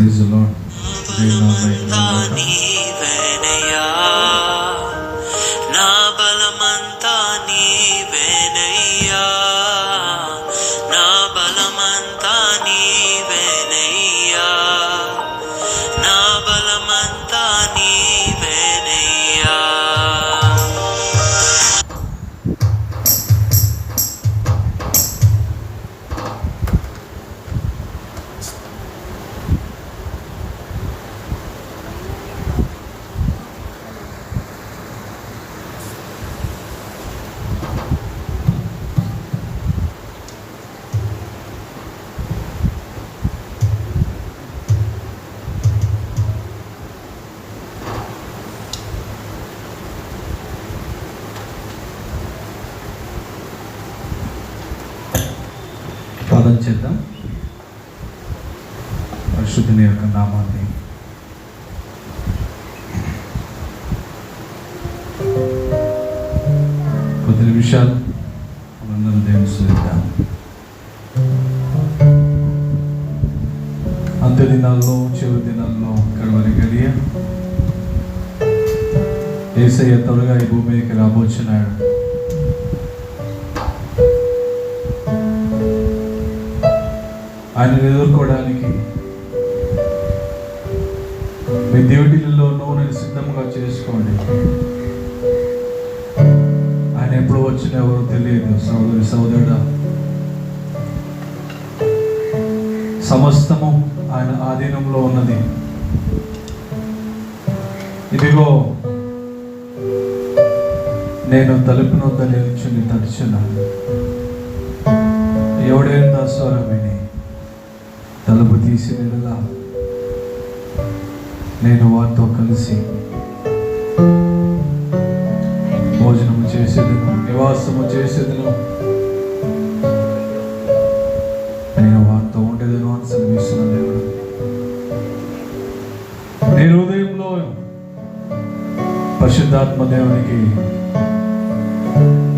Praise the lord. నీవేనయ్యా, నా బలమంతా నీవేనయ్యా, నా బలమంతా నీవేనయ్యా, నా బలమంతా నీవేనయ్యా. ప్రార్థన చేద్దాం. పరిశుద్ధుని యొక్క నామాన్ని కొద్ది నిమిషాలు మనందరం దేవుని స్తుతిద్దాం. అంత్య దినాల్లో, చివరి దినాల్లో, కడవరి గడియ యేసయ్య త్వరగా ఈ భూమికి రాబోచున్నాడు. ఆయనను ఎదుర్కోవడానికి మీ దేవుడిలో నూనెను సిద్ధంగా చేసుకోండి. ఆయన ఎప్పుడు వచ్చినా ఎవరో తెలియదు. సోదరి సోదరుడా, సమస్తము ఆయన ఆధీనంలో ఉన్నది. ఇదిగో నేను తలుపు నొద్ద నిల్చుని తడుచున్నాను. ఎవడైనా స్వరం విని తలుపు తీసినలా నేను వారితో కలిసి భోజనము చేసేదను, నివాసము చేసేదను, నేను వారితో ఉండేదను అని సెలవిస్తున్న దేవుడు. నీ హృదయంలో పరిశుద్ధాత్మ దేవునికి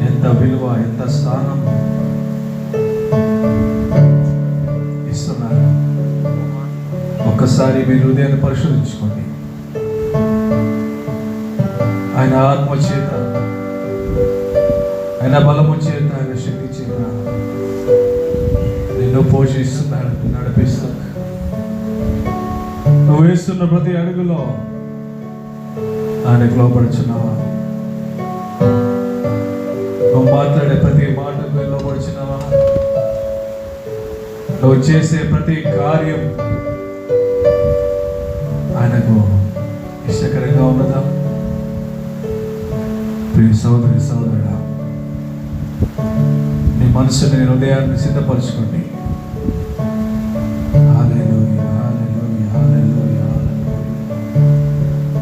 ఎంత విలువ, ఎంత స్థానం ఇస్తున్నారు. ఒక్కసారి మీ హృదయాన్ని పరిశోధించుకోండి. ఆయన ఆత్మ చేత, ఆయన బలము చేత, ఆయన శక్తి చేత నిన్ను పోషిస్తున్నాడు, నడిపిస్తున్నాడు. నువ్వు వేస్తున్న ప్రతి అడుగులో ఆయనకు లోపడుచున్నావా? నువ్వు మాట్లాడే ప్రతి మాటకు లోపడుచున్నావా? నువ్వు చేసే ప్రతి కార్యం ఆయనకు ఇష్టకరంగా ఉన్నదా? ప్రియ సోదరి సోదరుడా, నీ మనసుని, హృదయాన్ని సిద్ధపరచుకోండి. హల్లెలూయా, హల్లెలూయా, హల్లెలూయా, హల్లెలూయా.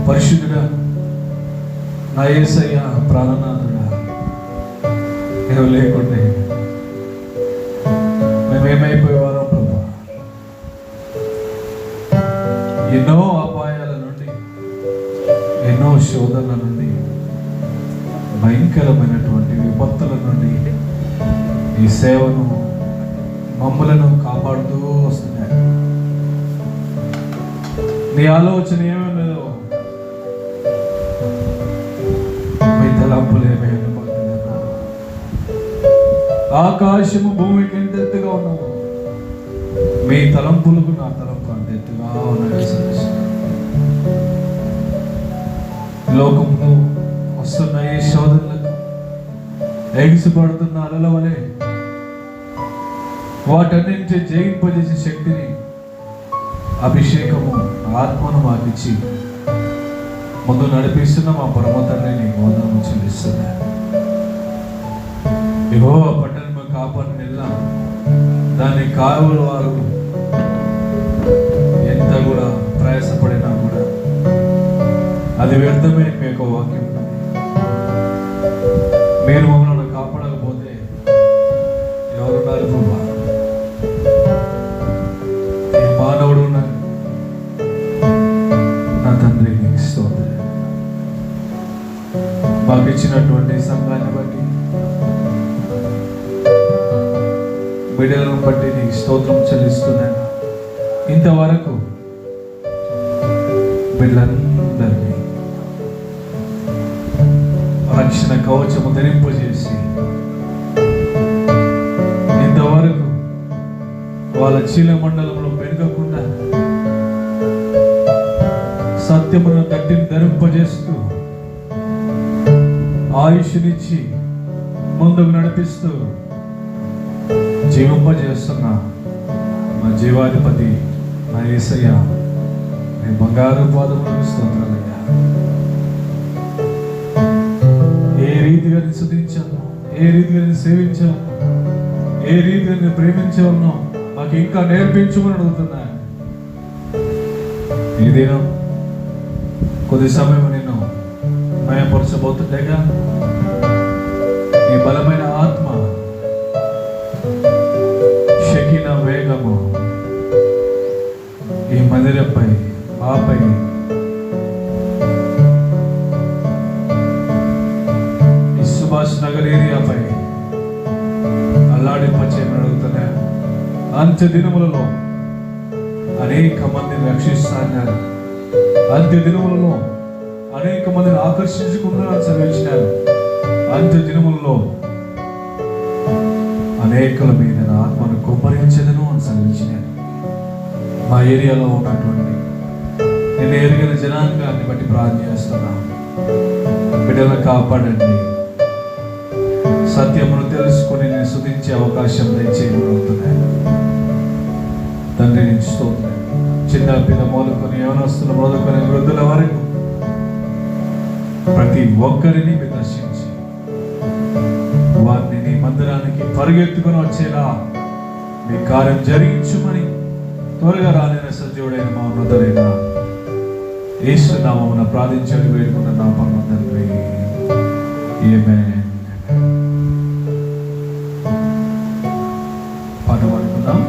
పరిశుద్ధుడా, నా యేసయ్య, ప్రాణనాథుడా, నువ్వు లేకుంటే మేమేమైపోయేవారో ప్రభా. ఎన్నో అపాయాల నుండి, ఎన్నో శోధనల నుండి, భయంకరమైనటువంటి విపత్తుల నుండి ఈ సేవను, మమ్మలను కాపాడుతూ వస్తున్నాయి. నీ ఆలోచన ఏమన్నదో, మీ తలంపులు ఏమైనా, ఆకాశము భూమికి ఎంత ఎత్తుగా ఉన్నావు, మీ తలంపులకు నా తలంపు అంత ఎత్తుగా ఉన్నాయి. లోకంలో వస్తున్న ఈ శోధనలకు ఎగిసిపడుతున్న అలల వలె వాటన్నింటి జయింపజేసే శక్తిని, అభిషేకము, ఆత్మను మాకిచ్చి ముందు నడిపిస్తున్న మా పరమ తండ్రిని వందనము చెల్లిస్తున్నాను. యెహోవా పట్టణము కాపాడిన నెల దాన్ని కావలి వారు ఎంత కూడా ప్రయాసపడినా కూడా అది వ్యర్థమే. మీకు వాక్యం మీరు మమ్మల్ని కాపాడకపోతే ఎవరున్నారు ప్రభా? ఏ మానవుడు ఉన్నారు? నా తండ్రి నీకు స్తోత్రం. మాకు ఇచ్చినటువంటి సంఘాన్ని బట్టి, బిడ్డలను బట్టి నీకు స్తోత్రం చెల్లిస్తున్నాను. ఇంతవరకు బిడ్డలందరినీ రక్షణ కవచము ధరింపజేసి ఇంతవరకు వాళ్ళ చీలమండలంలో పెరగకుండా సత్యమును గట్టిని ధరింపజేస్తూ ఆయుష్నిచ్చి ముందుకు నడిపిస్తూ జీవింపజేస్తున్న మా జీవాధిపతి నా యేసయ్య, నీ బంగారు పాదములకు స్తోత్రాలయ్యా. ఏ రీతిగా నేను స్తుతించాను, ఏ రీతిగా నేను సేవించాను, ఏ రీతిగా నేను ప్రేమించాను మాకు ఇంకా నేర్పించమని అడుగుతున్నాను. ఈ దినం కొద్ది సమయం నేను మయపరచబోతుండగా నీ బలమైన ఆత్మ శకిన వేగము ఈ మందిరంపై ఆపై ఈ సుభాష్ నగర్ ఏరియాపై అల్లాడింపచేయమని అడుగుతున్నాను. అంత్య దినములలో అనేక మందిని రక్షిస్తాన్నారు. అంత్య దినములలో అనేక మందిని ఆకర్షించుకుంటున్నారని చదివించినారు. అంత్య దినములలో అనేకుల మీద నా ఆత్మను కుమ్మరించదను అని చదివించినారు. మా ఏరియాలో ఉన్నటువంటి నేను ఎరిగిన జనాంగాన్ని బట్టి ప్రార్థన చేస్తున్నాను. బిడ్డలను కాపాడండి. సత్యమును తెలుసుకుని నేను స్తుతించే అవకాశం దయచేయబడుతున్నాను. తండ్రి నుంచి స్తోత్రం. చిన్న పిల్ల మొదలుకొని యవనస్తుల మొదలుకొని వృద్ధుల వరకు ప్రతి ఒక్కరిని మీరు దర్శించి వారిని నీ మందిరానికి పరిగెత్తుకొని వచ్చేలా మీ కార్యం జరిగించుమని త్వరగా రానైన సజీవుడైన మా ఉన్నతుడైన యేసు నామమున ప్రార్థించండి వేడుకున్న నా పరమ తండ్రి. ఆమేన్. పాట పాడుకుందాం.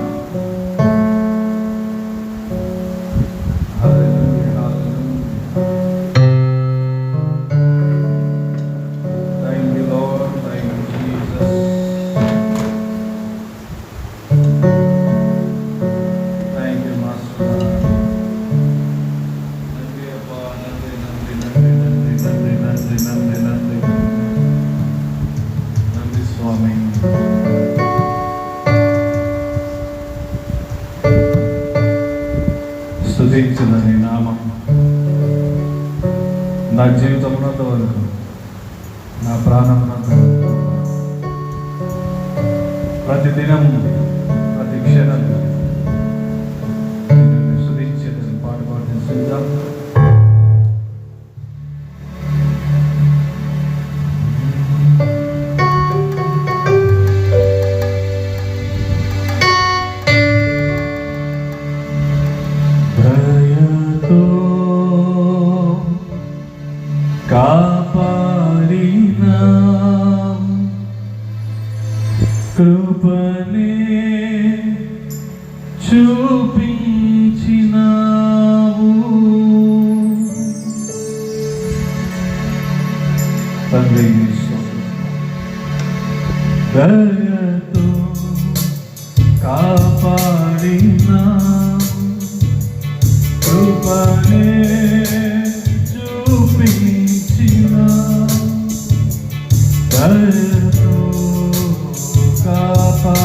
స్తుతించుదని నామం నా జీవితమునంత వరకు, నా ప్రాణమునంత వరకు, ప్రతి దినం ప్రతి క్షణం స్తుతించేదని పాట పాడుతుందాం. కాపాడినా కృపనే చూపించినావు. తండ్రి దయతో కాపాడినా కృపనే దయతో కాపాడినా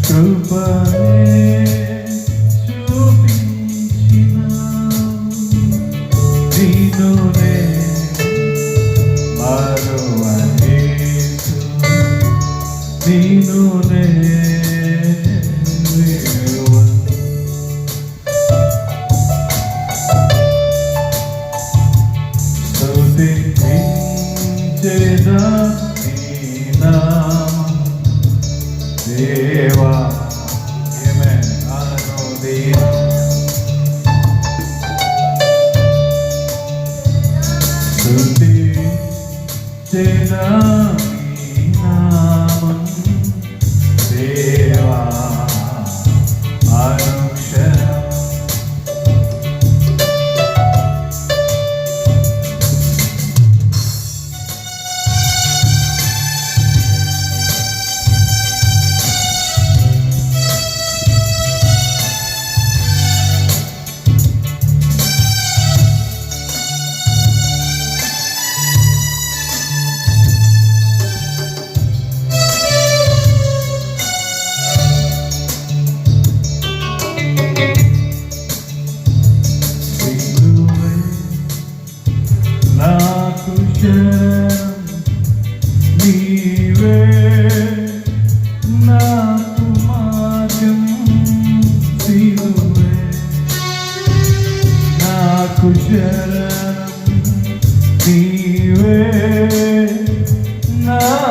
కృపనే చూపించినా నిన్నునే మరువలేదు, నిన్నునే దేవా. ఆమేన్. స్తుతించెదా నీ నామం దేవా.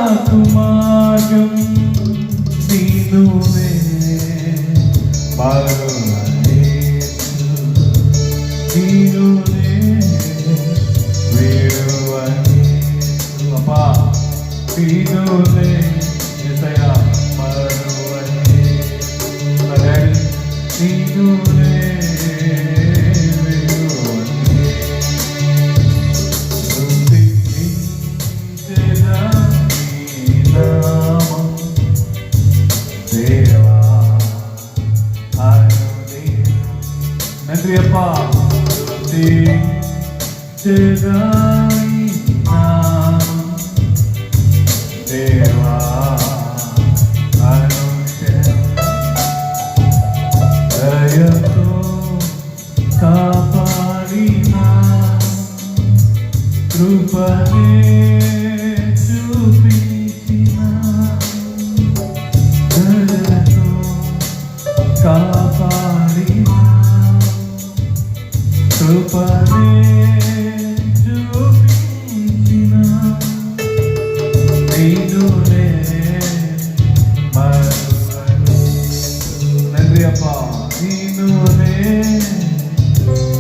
నాకు మార్గం నీనువే మరువని యేసు నీనువే విడువని యేసు అప్పా నీనువే యేసయ్యా మరువని యేసు డాడీ నీనువే కృపనే చూపించిన దయతో కాపాడిన కృపనే చూపించిన నీనునే మరువని నంది అప్పా నీనునే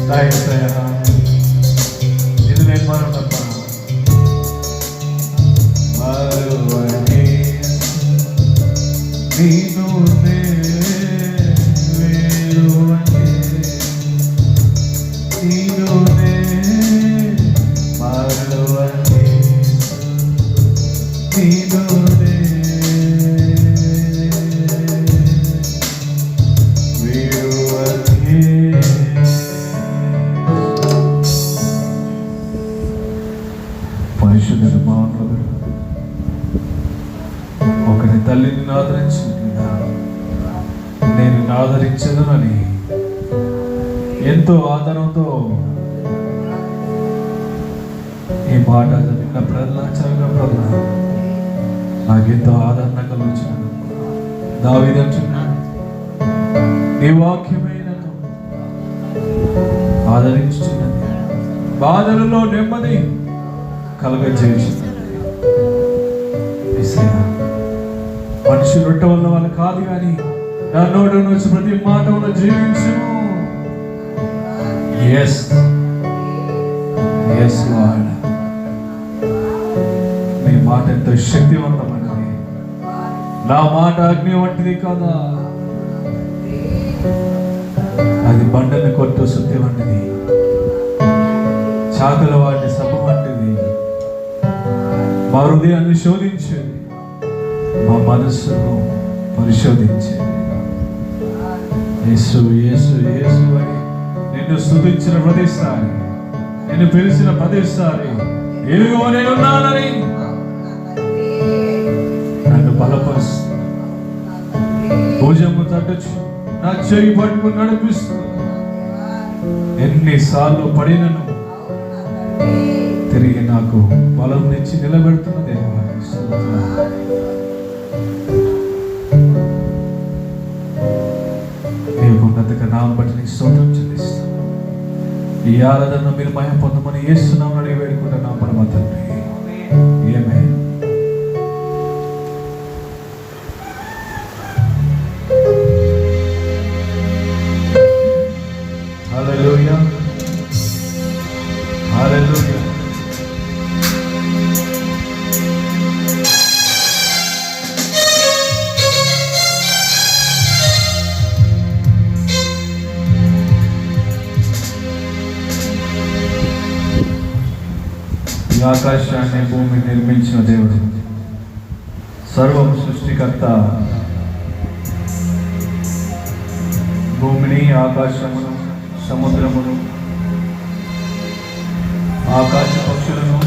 దయతయ ఇది నేను మరొక మరువని నీనునే వేరువని నీనునే మరువని నీనునే వేరువని పరిశుద్ధుడు మానవుడు ఒకరి తల్లిని ఆదరించినట్లుగా నేను ఆదరించదనని ఎంతో ఆదరంతో ఈ మాట చదివిన ప్రజల చదివిన ప్రజల నాకెంతో ఆదరణ కలుగుతున్నాను. దావీదు అంటున్నాడు, నీ వాక్యమే నన్ను ఆదరించుచున్నది, బాధలలో నెమ్మది కలగజేయుచున్నది. మనిషి రొట్టె వల్ల వాళ్ళు కాదు కానీ నా నోట వచ్చి ప్రతి మాట వల్ల జీవించును. ఎస్ ఎస్ లార్డ్, నీ మాట ఎంతో శక్తివంతమైనది. నా మాట అగ్ని వంటిది కదా, అది బండని కొట్టు శుద్ధి వంటిది, చాకల వాటి సభ వంటిది. మా హృదయాన్ని శోధించేది, మా మనస్సును పరిశోధించేది. యేసు యేసు యేసు అని నిన్ను స్తుతించిన ప్రతిసారి, నిన్ను పిలిచిన ప్రతిసారి ఇదిగో నేనున్నానని నన్ను బలపరుస్తూ భుజము తట్టుచు నా చెయ్యి పట్టుకుని నడిపిస్తూ ఎన్నిసార్లు పడినను తిరిగి నాకు బలం నుంచి నిలబెడుతున్న దేవా నీకు ఉన్నతగా నామం బట్టి నీకు స్తోత్రం చెల్లిస్తాను. ఈ ఆరాధన మీరు మహిమ పొందమని యేసునామమున అడిగి వేడుకుంటున్నాం పరమ తండ్రి. ఆమేన్. హల్లెలూయా హల్లెలూయా. ఈ ఆకాశాన్ని భూమిని నిర్మించిన దేవుడు, సర్వం సృష్టికర్త, భూమిని ఆకాశమును సముద్రమును ఆకాశ పక్షులను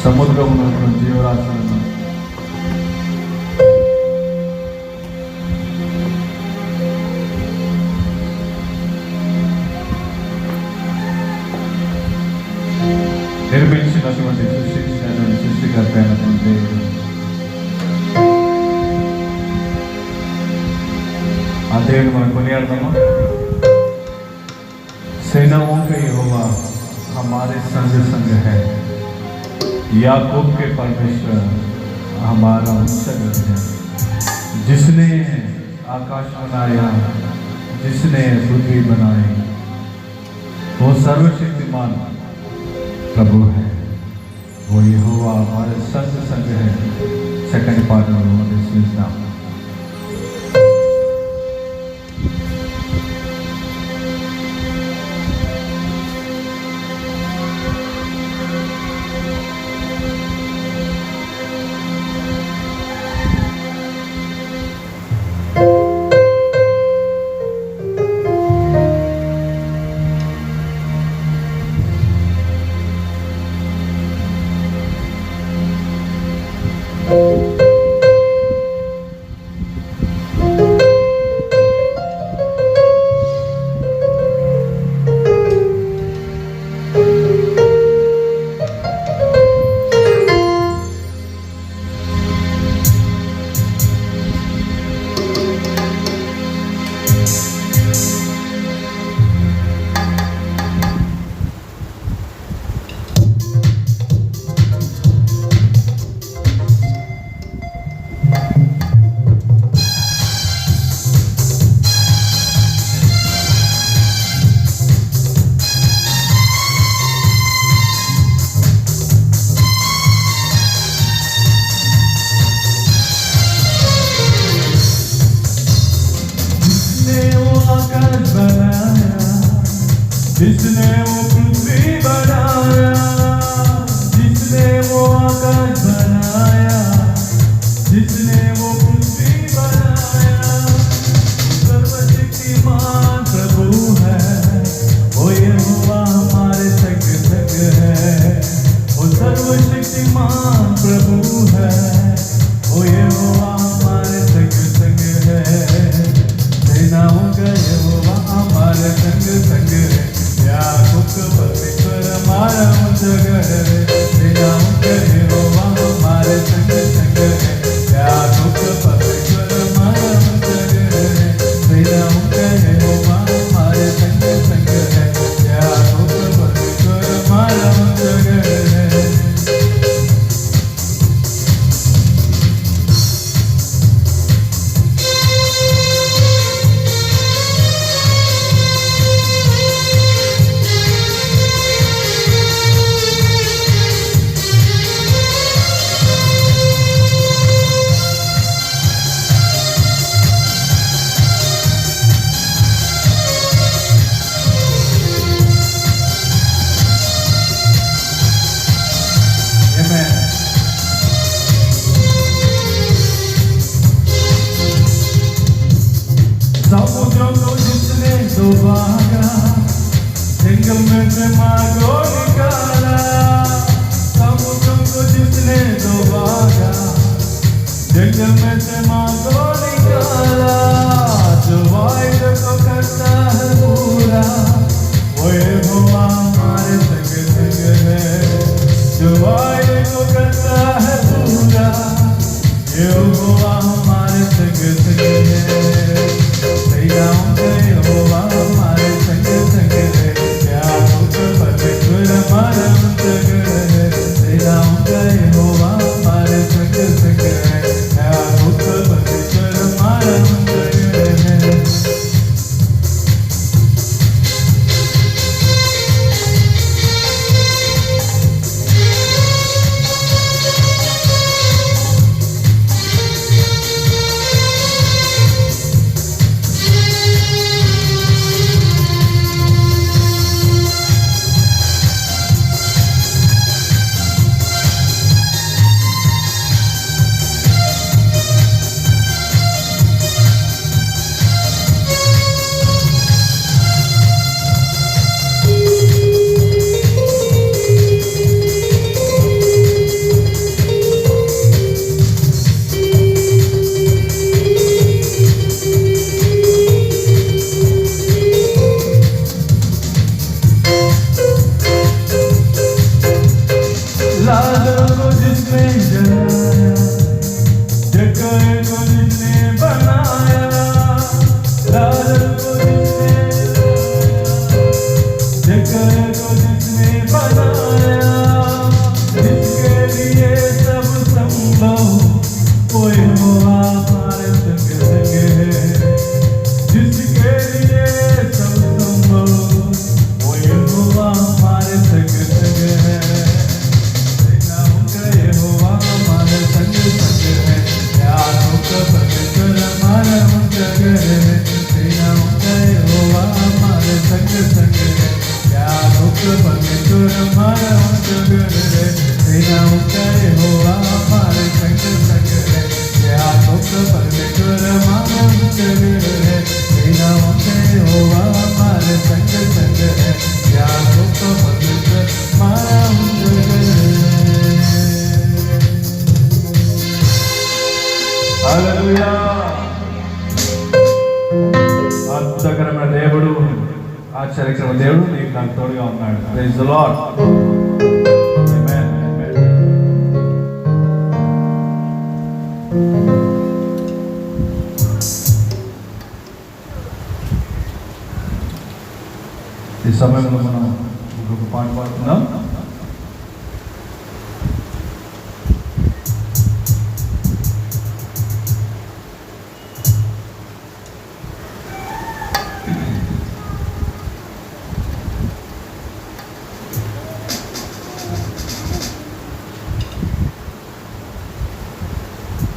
సముద్రమును జీవరాశులను నిర్మించినటువంటి సృష్టికర్త అయినటువంటి ఆ దేవుని మనం కొనియాడదామా? सेनाओं का यहोवा हमारे संग संग है, याकूब के परमेश्वर हमारा उच्चगर है। जिसने आकाश बनाया, जिसने पृथ्वी बनाई, वो सर्वशक्तिमान प्रभु है। वो यहोवा हमारे संग संग है। सेकंड पार्ट में दिस नाम जिसने वो पृथ्वी बनाया, जिसने वो आकाश बनाया, जिसने वो पृथ्वी बनाया, सर्वशक्तिमान प्रभु है। वो यहोवा हमारे संग संग है। वो सर्वशक्तिमान प्रभु है। वो यहोवा हमारे संग संग है। सेनाओं का यहोवा हमारे संग संग है। याकूब का परमेश्वर हमारा उच्चगर है। सेनाओं का यहोवा हमारे संग संग है। याकूब का परमेश्वर हमारा उच्चगर है। सेनाओं का यहोवा हमारे संग संग है। याकूब का परमेश्वर हमारा उच्चगर है। समुद्रों को जिसने डुबाया, जंगल में से माँ को निकाला। समुद्रों को जिसने डुबाया, जंगल में से माँ को निकाला। जो वायु को करता है पूरा, वो यहोवा हमारे संग संग है। जो वायु को करता है पूरा, यहोवा हमारे संग संग है। सेनाओं का यहोवा हमारे संग संग है। याकूब का परमेश्वर हमारा उच्चगर है। सेनाओं का यहोवा हमारे संग संग है। याकूब का परमेश्वर हमारा उच्चगर है। जुगड़ है, तेरा करे हुआ हमारे संग संग है, क्या दुख परमेश्वर माना जुगड़ है, तेरा करे हुआ हमारे संग संग है, क्या दुख परमेश्वर माना जुगड़ है। హల్లెలూయా. అద్భుతకరమైన దేవుడు, ఆశ్చర్యకరమైన దేవుడు నీకు నాకు తోడుగా ఉన్నాడు. Praise the lord. ఆమేన్. ఈ సమయంలో మనం ఇంకొక పాట పాడుతున్నాం.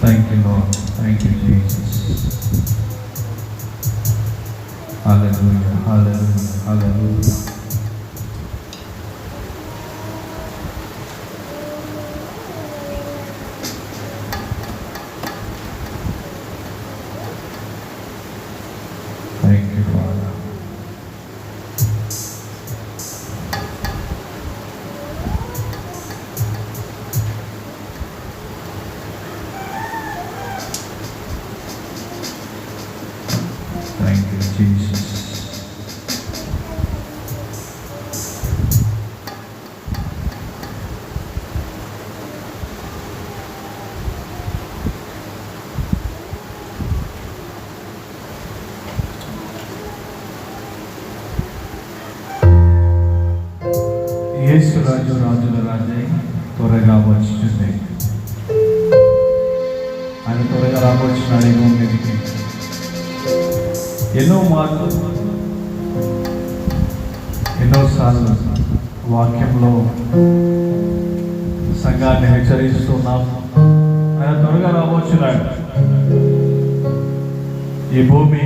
Thank you, Lord. Thank you, Jesus. Hallelujah, hallelujah, hallelujah. Thank you, Father. Thank you, Jesus. యేసు రాజు రాజుల రాజై త్వరగా వచ్చుచుండే. ఆయన త్వరగా రాబోచున్నాడు ఈ భూమి మీదకి. ఎన్నో మార్లు ఎన్నోసార్లు వాక్యంలో సంఘాన్ని హెచ్చరిస్తున్నాం. ఆయన త్వరగా రాబోచున్నాడు. ఈ భూమి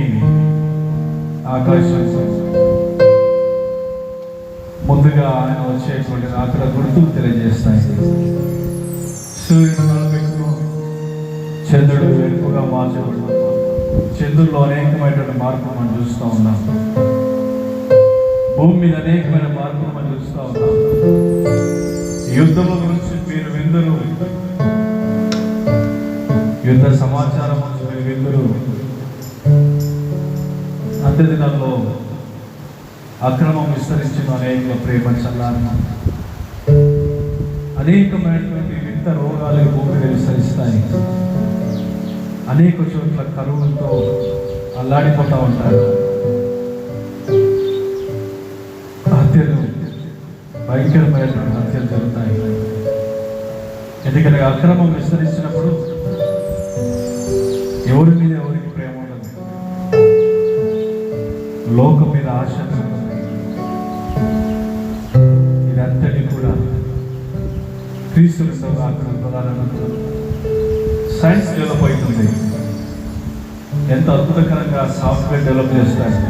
ఆకాశం ముందుగా ఆయన వచ్చేటువంటి రాకడ గుర్తులు తెలియజేస్తాయి. సూర్యుడు నలుపెక్కు, చంద్రుడు వెలుపుగా మార్చబడు. చంద్రుల్లో అనేకమైనటువంటి మార్పులు మనం చూస్తూ ఉన్నాం. భూమి మీద అనేకమైన మార్పులు మనం చూస్తూ ఉన్నాం. యుద్ధముల గురించి మీరు విందురు, యుద్ధ సమాచారం గురించి మీరు విందురు. అంత్యదినాల్లో అక్రమం విస్తరించిన అనేక ప్రేమ చల్లారణ, అనేకమైనటువంటి వింత రోగాలు భూమి మీద విస్తరిస్తాయి. అనేక చోట్ల కరువులతో అల్లాడిపోతూ ఉంటారు. హత్యలు, భయంకరమైనటువంటి హత్యలు జరుగుతాయి. ఎందుకంటే అక్రమం విస్తరించినప్పుడు ఎవరి మీద ఎవరికి ప్రేమ ఉండదు, లోకం మీద ఆశ ఉంటుంది. ఇదంతటి కూడా క్రీస్తు ప్రధానంగా సైన్స్ డెవలప్ అవుతుంది. ఎంత అద్భుతకరంగా సాఫ్ట్వేర్ డెవలప్ చేస్తారు.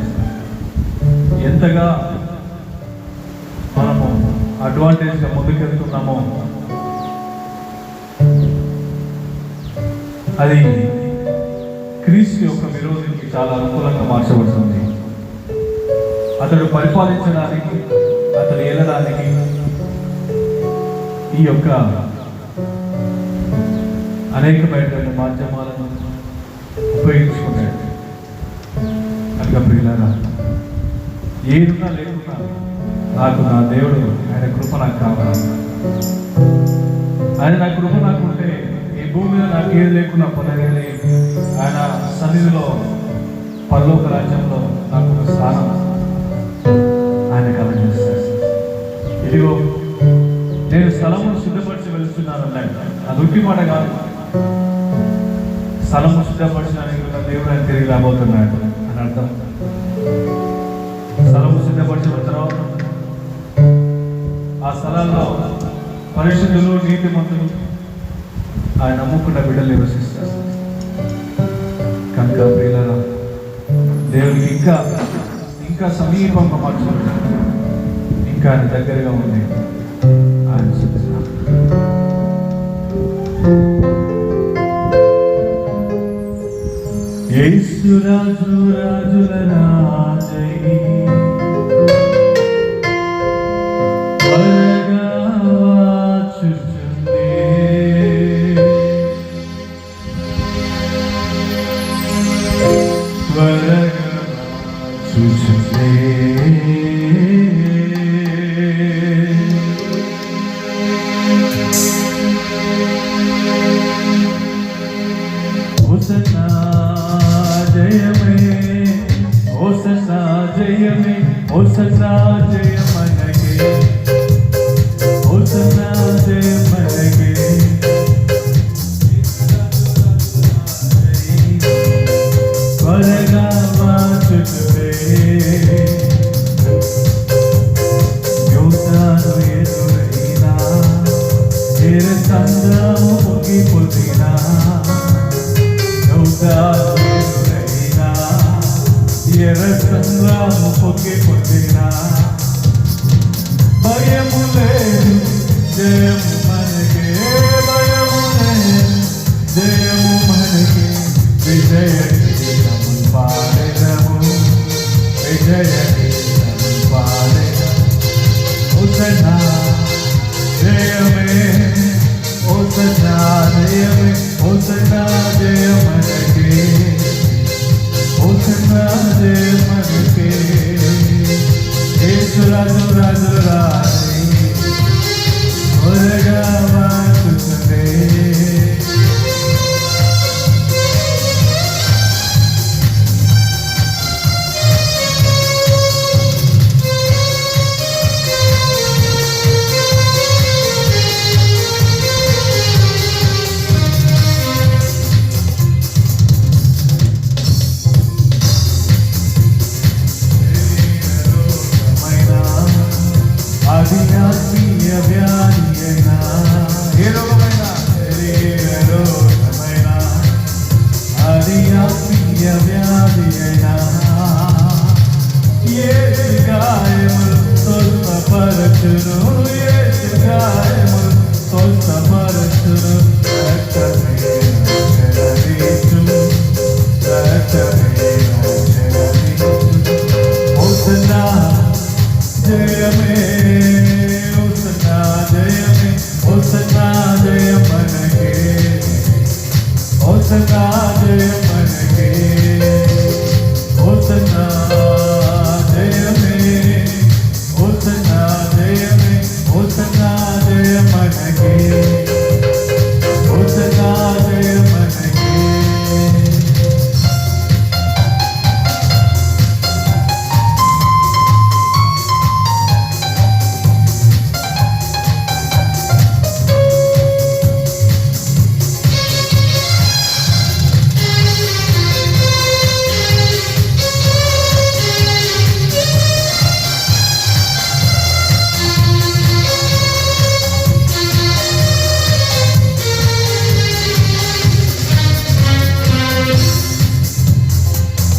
ఎంతగా మనము అడ్వాంటేజ్గా ముందుకెళ్తున్నామో అది క్రీస్తు యొక్క విరోధికి చాలా అనుకూలంగా మార్చబడుతుంది. అతడు పరిపాలించడానికి, అతడు ఏలడానికి ఈ యొక్క అనేకమైనటువంటి మాధ్యమాలను ఉపయోగించుకున్నాడు. కనుక ప్రియులారా, ఏదున్నా లేకున్నా నాకు నా దేవుడు, ఆయన కృప నాకు కావాలి. ఆయన నా కృప నాకుంటే ఈ భూమి మీద నాకు ఏది లేకున్నా పదవేది ఆయన సన్నిధిలో పరలోక రాజ్యంలో నాకు ఒక స్థానం ఆయన కలగజేస్తాడు. ఇదిగో నేను స్థలమును సిద్ధపరిచి వెళ్తున్నాను అన్నాడు. అది ఉట్టి మాట కాదు. స్థలము సిద్ధపరచడానికి దేవుడు ఆయన తిరిగి రాబోతున్నాడు అని అర్థం. స్థలము సిద్ధపరిచిన తర్వాత ఆ స్థలాల్లో పరిశుద్ధులు, నీతిమంతులు, ఆయన నమ్ముకున్న బిడ్డలు నివసిస్తారు. కనుక ప్రియులారా, దేవునికి ఇంకా సమీపంగా మార్చబడి ఇంకా ఆయన దగ్గరగా ఉంది. సహాయం చేస్తున్నాం. యేసు రాజు రాజుల రాజై త్వరగా వచ్చుచుండే. త్వరగా వచ్చుచుండే. హోసన్నా జయమే, హోసన్నా జయమే, హోసన్నా జయమనగే, హోసన్నా జయమనగే. త్వరగా వచ్చుచుండే. యోధాను ఎదురైనా సంద్రము ముగిపోతినా, ఎదురైనా సంద్రము పొగిపోతినా, భయము లేదు జయము మనకే, భయము లేదు జయము మనకే. విజయ గీతము పాడెదము, విజయ గీతము పాడెదము. హోసన్నా జయమే, హోసన్నా జయమే, హోసన్నా జయమనగే, హోసన్నా జయమనగే. యేసు రాజు రాజు రాజై త్వరగా వచ్చుచుండే. అది ఆత్మీయ వ్యాధి అయినా, ఏ రోగమైనా, శరీర రోగమైనా, అది ఆత్మీయ వ్యాధి అయినా, యేసు గాయములు స్వస్థపరచును, యేసు గాయములు స్వస్థపరచును. రక్తమే చెరదీచు, రక్తమే చెరదీచు. హోసన్నా జయమే, హోసన్నా జయమే, హోసన్నా జయమనగే, హోసన్నా జయమనగే, హోసన్నా జయమే, హోసన్నా జయమే, హోసన్నా జయమనగే, హోసన్నా జయమనగే.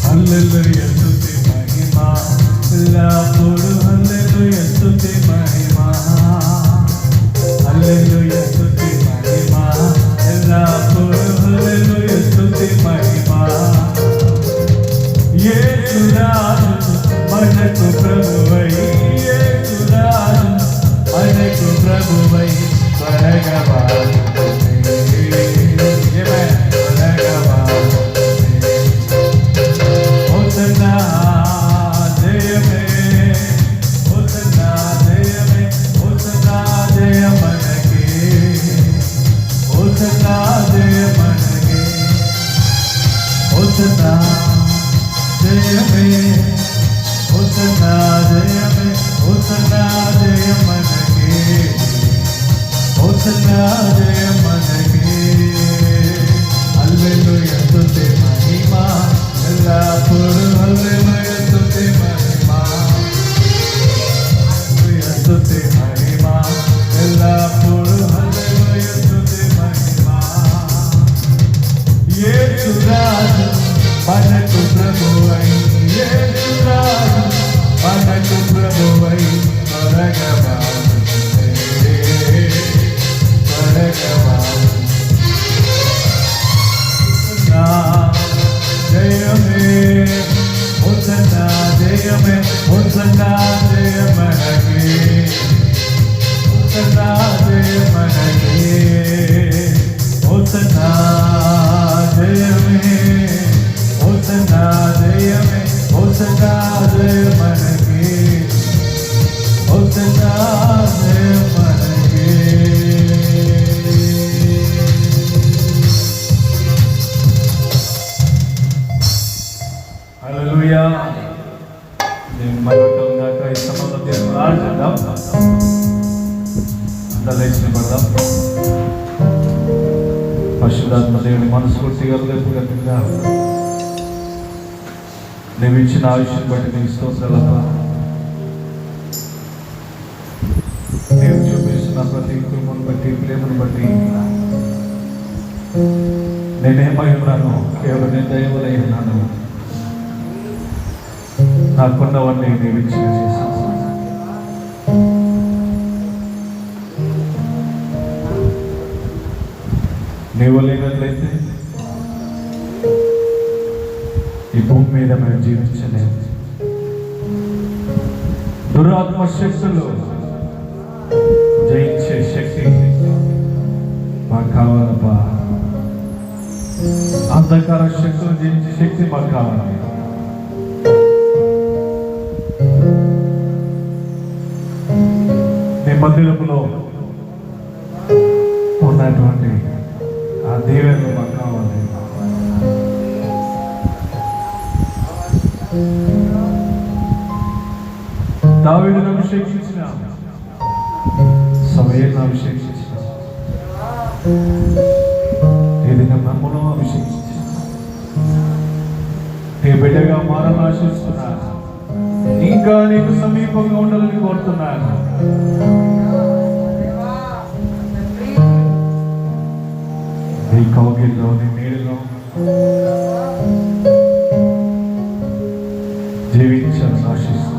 హల్లెలూయా స్తుతి మహిమ ఎల్లప్పుడూ, హల్లెలూయా స్తుతి మహిమ, హల్లెలూయా స్తుతి మహిమ ఎల్లప్పుడూ, హల్లెలూయా స్తుతి మహిమ. యేసు రాజు మనకు ప్రభువై, యేసు రాజు మనకు ప్రభువై త్వరగా వచ్చుచుండే. త్వరగా వచ్చుచుండే. హోసన్నా జయమే, హోసన్నా జయమే, హోసన్నా జయమనగే, హోసన్నా జయమనగే, హోసన్నా జయమే, హోసన్నా జయమే, హోసన్నా జయమనగే, హోసన్నా జయమనగే. హల్లెలూయా స్తుతి మహిమ ఎల్లప్పుడూ, హల్లెలూయా స్తుతి మహిమ, హల్లెలూయా స్తుతి మహిమ ఎల్లప్పుడూ, హల్లెలూయా స్తుతి మహిమ. యేసు రాజు మనకు ప్రభువై, యేసు రాజు మనకు ప్రభువై త్వరగా వచ్చుచుండే. హోసన్నా జయమనకే హోసన్నా జయమనకే హోసన్నా జయమే హోసన్నా జయమే హోసన్నా జయమనకే హోసన్నా జయమనకే హల్లెలూయా. నేను మరొకరు దాకా ఈ సమయంలో దేవుని ప్రార్థిద్దాం. అంతా లేచి నిలబడదాం. పరిశుద్ధాత్మ దేవుని మనస్ఫూర్తిగా హృదయపూర్వకంగా నీవు ఇచ్చిన ఆయుష్ని బట్టి నీకు స్తోత్రాలప్పా. నీవు చూపిస్తున్న ప్రతి కృపను బట్టి ప్రేమను బట్టి నేనేమై ఉన్నాను, కేవలం నేను దయవలై ఉన్నాను. నాకున్నవన్నీ నీవు ఇచ్చిన చేశాను. నీవు లేనట్లయితే ఈ భూమి మీద మేము జీవించలేము. దురాత్మ శక్తులు జయించే శక్తి మాకు కావాలబ్బా. అంధకార శక్తులు జయించే శక్తి మాకు కావాలి. నీ మందిరంలో ఉన్నటువంటి ఆ దీవెనలు మాకు కావాలి. దావీదును అభిషేకించిన సమయాన్ని అభిషేకించిన ఏదైనా బ్రహ్మను అభిషేకించిన నీ బిడ్డగా మారని ఆశిస్తున్నాను. ఇంకా నీకు సమీపంగా ఉండాలని కోరుతున్నాను. నీ కౌగిల్లో నీ నీడలో జీవించాలని ఆశిస్తున్నాను.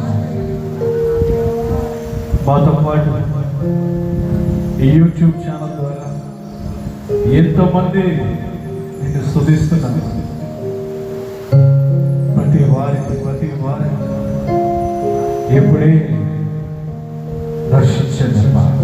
మాతో పాటు ఈ యూట్యూబ్ ఛానల్ ద్వారా ఎంతోమంది నిన్ను స్తుతిస్తున్నారు. ప్రతి వారి ఎప్పుడే దర్శించండి. ప్రతి వారు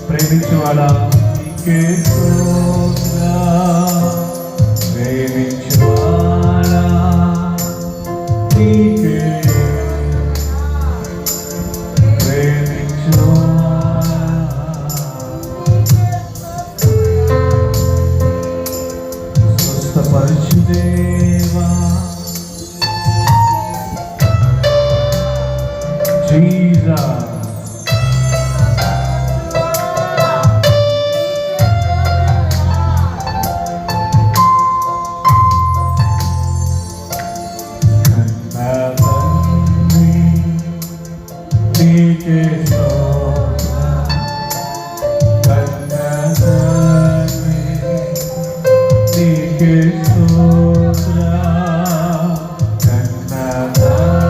ప్రేమించువాడా నీకే ప్రేమించువాడా నీకే స్వస్థపరచుదేవా Jesus. నీకే స్తోత్రం కన్నతండ్రి నీకే స్తోత్రం కన్నతండ్రి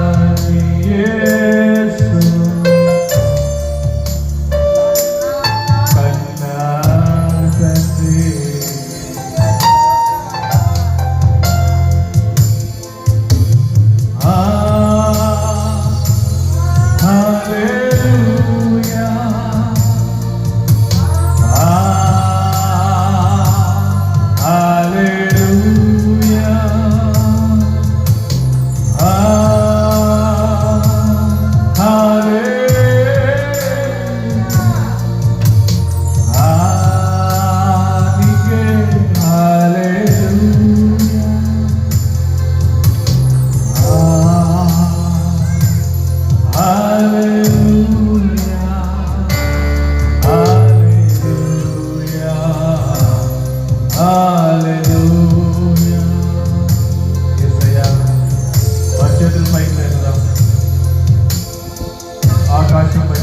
యేసు కన్నతండ్రి ఆకాశంపై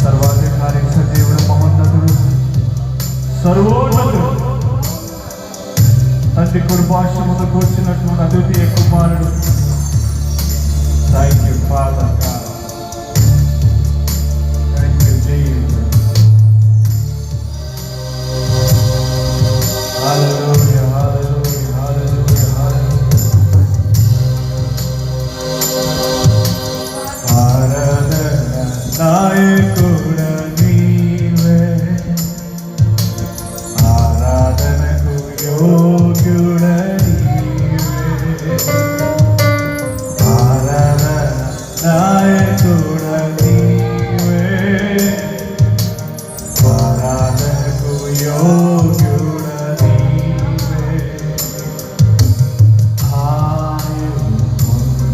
సర్వాధికారి సజీవుడు మహోన్నతుడు సర్వోన్నతుడు తండ్రి కృపాశ్రమంలో కూర్చున్నటువంటి అద్వితీయ కుమారుడు. Thank you father God, thank you Jesus. హల్లెలూయా హల్లెలూయా హల్లెలూయా హల్లెలూయా. ఆరాధన నాయకుడ నీవే, ఆరాధనకు యోగ్యుడ నీవే, ఆరాధన నాయకుడ నీవే, ఆరాధనకు యోగ్యుడ నీవే.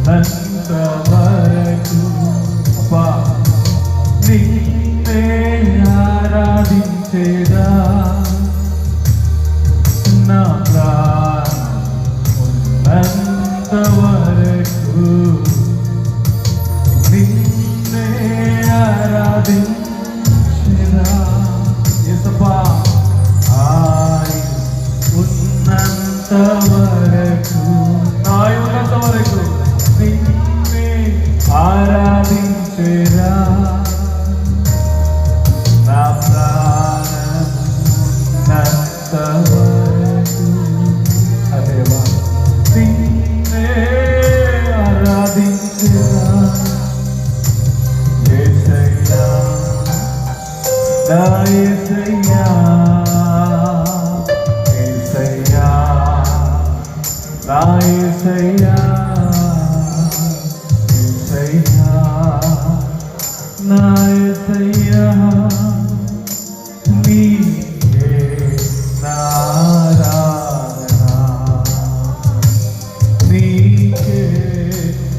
ఉన్నంత వరకు అబ్బా నిన్నే ఆరాధించేదా నా ప్రాణం ఉన్నంత వరకు నిన్నే ఆరాధించేదా. యేసప్పా ఉన్నంత వరకు ఉన్నంత వరకు నిన్నే ఆరాధించేదా నా ప్రాణం ఉన్నంత వరకు. అదేవా నిన్నే ఆరాధించేదా యేసయ్యా నా యేసయ్యా యేసయ్యా నా యేసయ్యా యేసయ్యా నా యేసయ్యా నీకే నా ఆరాధన నీకే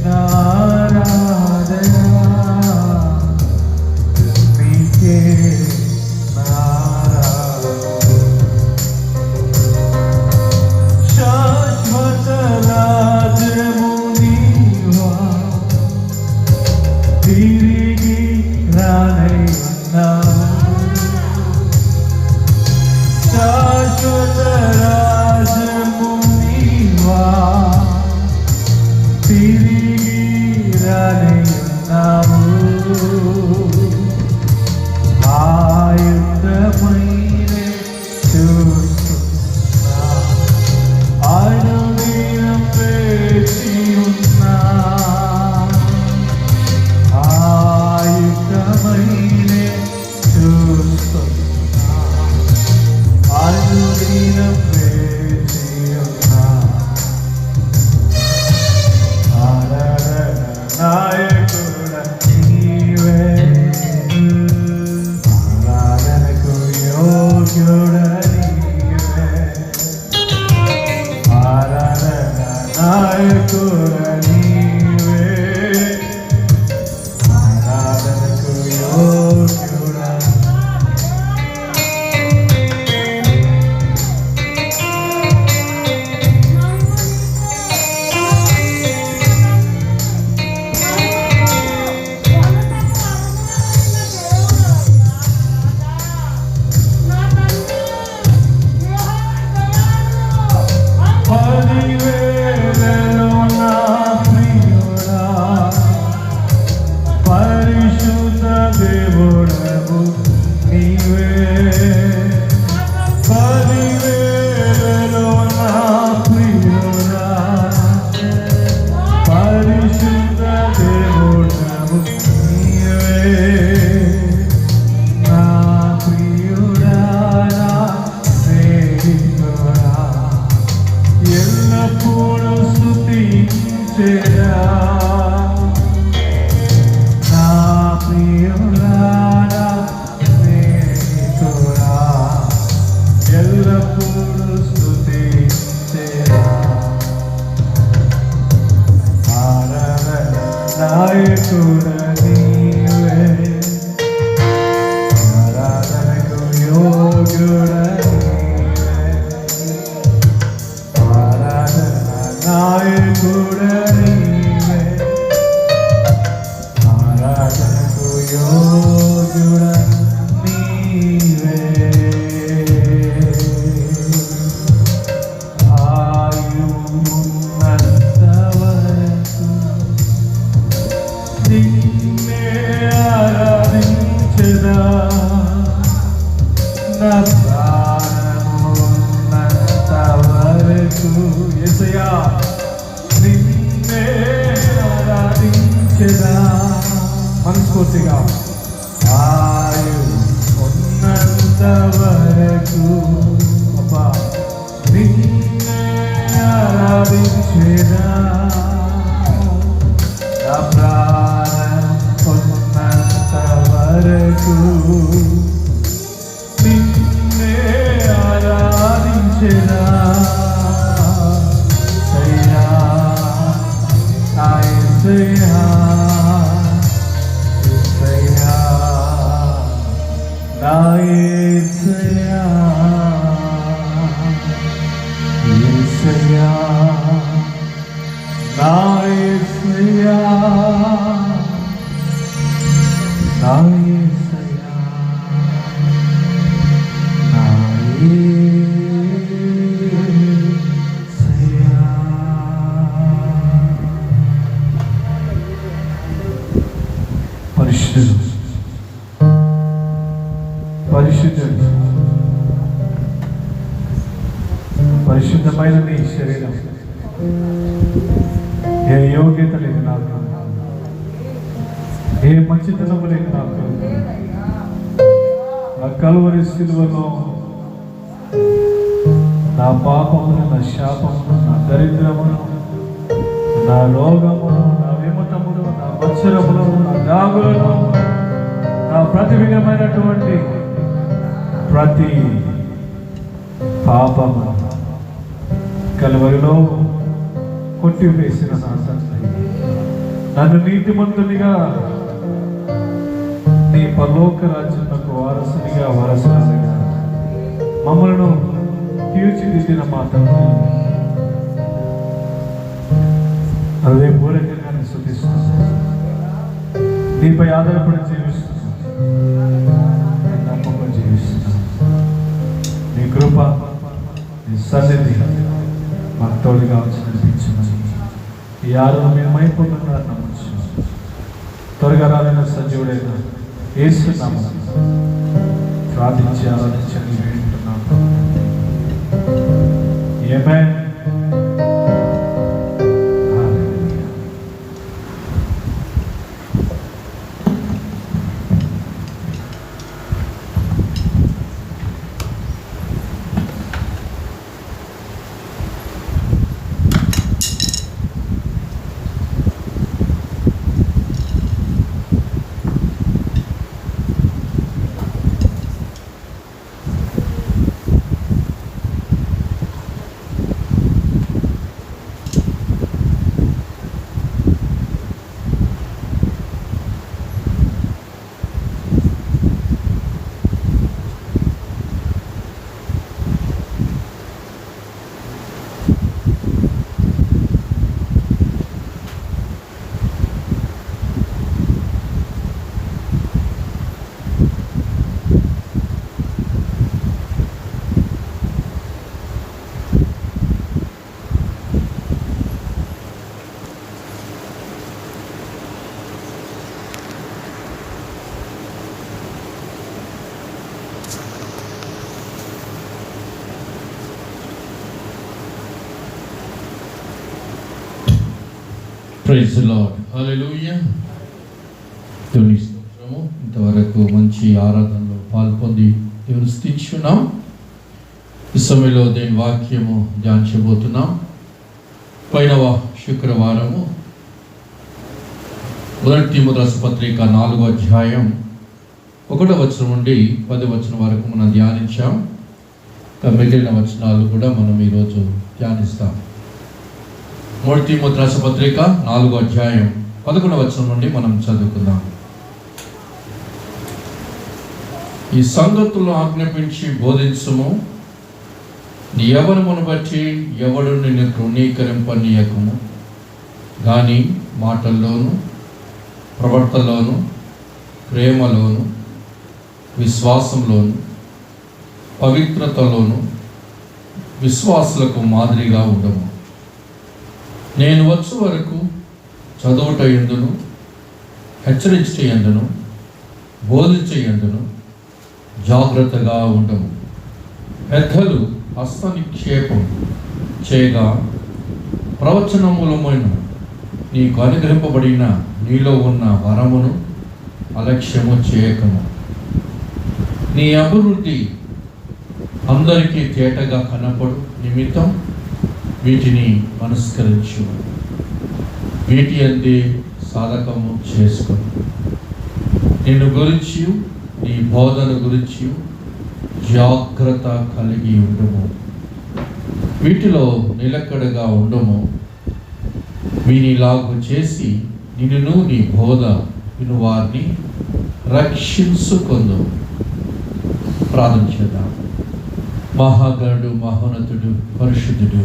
నా ఆరాధన నీకే నా ఆరాధన. శాశ్వత రాజ్యము నీవా, తిరిగి రానై ఉన్నావు, నాయకుడా నీవే, ఆరాధనకు యోగ్యుడా నీవే, ఆరాధన నాయకుడా నీవే, ఆరాధనకు యోగ్యుడా నీవే. ఆయువున్నంత వరకు నిన్నే ఆరాధించెదా, నా ప్రాణమున్నంత వరకు యేసయ్యా నిన్నే ఆరాధించెదా. మనస్ఫూర్తిగా ఆయు ఉన్నంత వరకు అబ్బా నిన్నే ఆరాధించెదా, నా ప్రాణం ఉన్నంత వరకు నిన్నే ఆరాధించెదా. సయ్యా నా యేసయ్యా, యేసయ్యా నా యేసయ్యా, యేసయ్యా నా యేసయ్యా, నా యేసయ్యా, నా యేసయ్యా. పరిశుద్ధుడు పరిశుద్ధుడు పరిశుద్ధమైన నీ శరీరం, ఏ యోగ్యత లేదు నాకు, ఏ మంచితనము లేదు నాకు. నా కల్వరి శిలువలో నా పాపమును, నా శాపమును, నా దరిద్రమును, నా రోగమును, నా విమతమును, నా మత్సరమును, నా దాగులను, నా ప్రతి విధమైనటువంటి ప్రతి పాపము కల్వరిలో కొట్టివేసిన నా తండ్రి, నన్ను నీతిమంతునిగా నీ పరలోక రాజ్యమునకు వారసునిగా మమ్మలను తీర్చిదిద్దిన మా తండ్రి, అదే పూర్వకంగా స్తుతిస్తున్నాను. నీపై ఆధారపడి జీవిస్తున్నాను, నమ్మకం జీవిస్తున్నాను. నీ కృప, నీ సన్నిధి మాకు తోడుగా వచ్చి నడిపించమని ఈ ఆరోగ్యం మేము అయిపోతున్నారు నమ్మచ్చు. త్వరగా రాలైన సజీవుడైన యేసు నామమున ప్రార్థించి ఆరాధించని వేడుకుంటున్నాము. ఆమేన్. ప్రైజ్ ది లార్డ్, హల్లెలూయా. దేవుని స్తోత్రము. ఇంతవరకు మంచి ఆరాధనలో పాల్పొంది దేవుని స్తుతించున్నాం. ఈ సమయంలో దేవుని వాక్యము ధ్యానించబోతున్నాం. పోయిన శుక్రవారము 1 తిమోతి రాసిన పత్రిక 4వ అధ్యాయం 1వ వచనం నుండి 10వ వచనం వరకు మనం ధ్యానించాం. మిగిలిన వచనాలు కూడా మనం ఈరోజు ధ్యానిస్తాం. 1 తిమోతి రాసిన పత్రిక 4వ అధ్యాయం 11వ వచనం నుండి మనం చదువుకుందాం. ఈ సంగతులను ఆజ్ఞాపించి బోధించుము, నీ యవ్వనమును బట్టి ఎవడు నిన్ను తృణీకరింపనీయకుము, కానీ మాటల్లోను ప్రవర్తనలోను ప్రేమలోను విశ్వాసంలోను పవిత్రతలోను విశ్వాసులకు మాదిరిగా ఉండము. నేను వచ్చు వరకు చదువుట యందును హెచ్చరించుట యందును బోధించ యందును జాగ్రత్తగా ఉండము. పెద్దలు హస్తనిక్షేపం చేయగా ప్రవచనములమైన నీకు అనుగ్రహింపబడిన నీలో ఉన్న వరమును అలక్ష్యము చేయకము. నీ అభివృద్ధి అందరికీ తేటగా కనపడు నిమిత్తం వీటిని మనస్కరించు, వీటి అందే సాధకము చేసుకొని నిన్ను గురించి నీ బోధన గురించి జాగ్రత్త కలిగి ఉండము. వీటిలో నిలకడగా ఉండము. వీనిలాగు చేసి నిన్ను నీ బోధ విను వారిని రక్షించుకొందు. ప్రార్థన చేద్దాం. మహాగణుడు, మహోన్నతుడు, పరిశుద్ధుడు,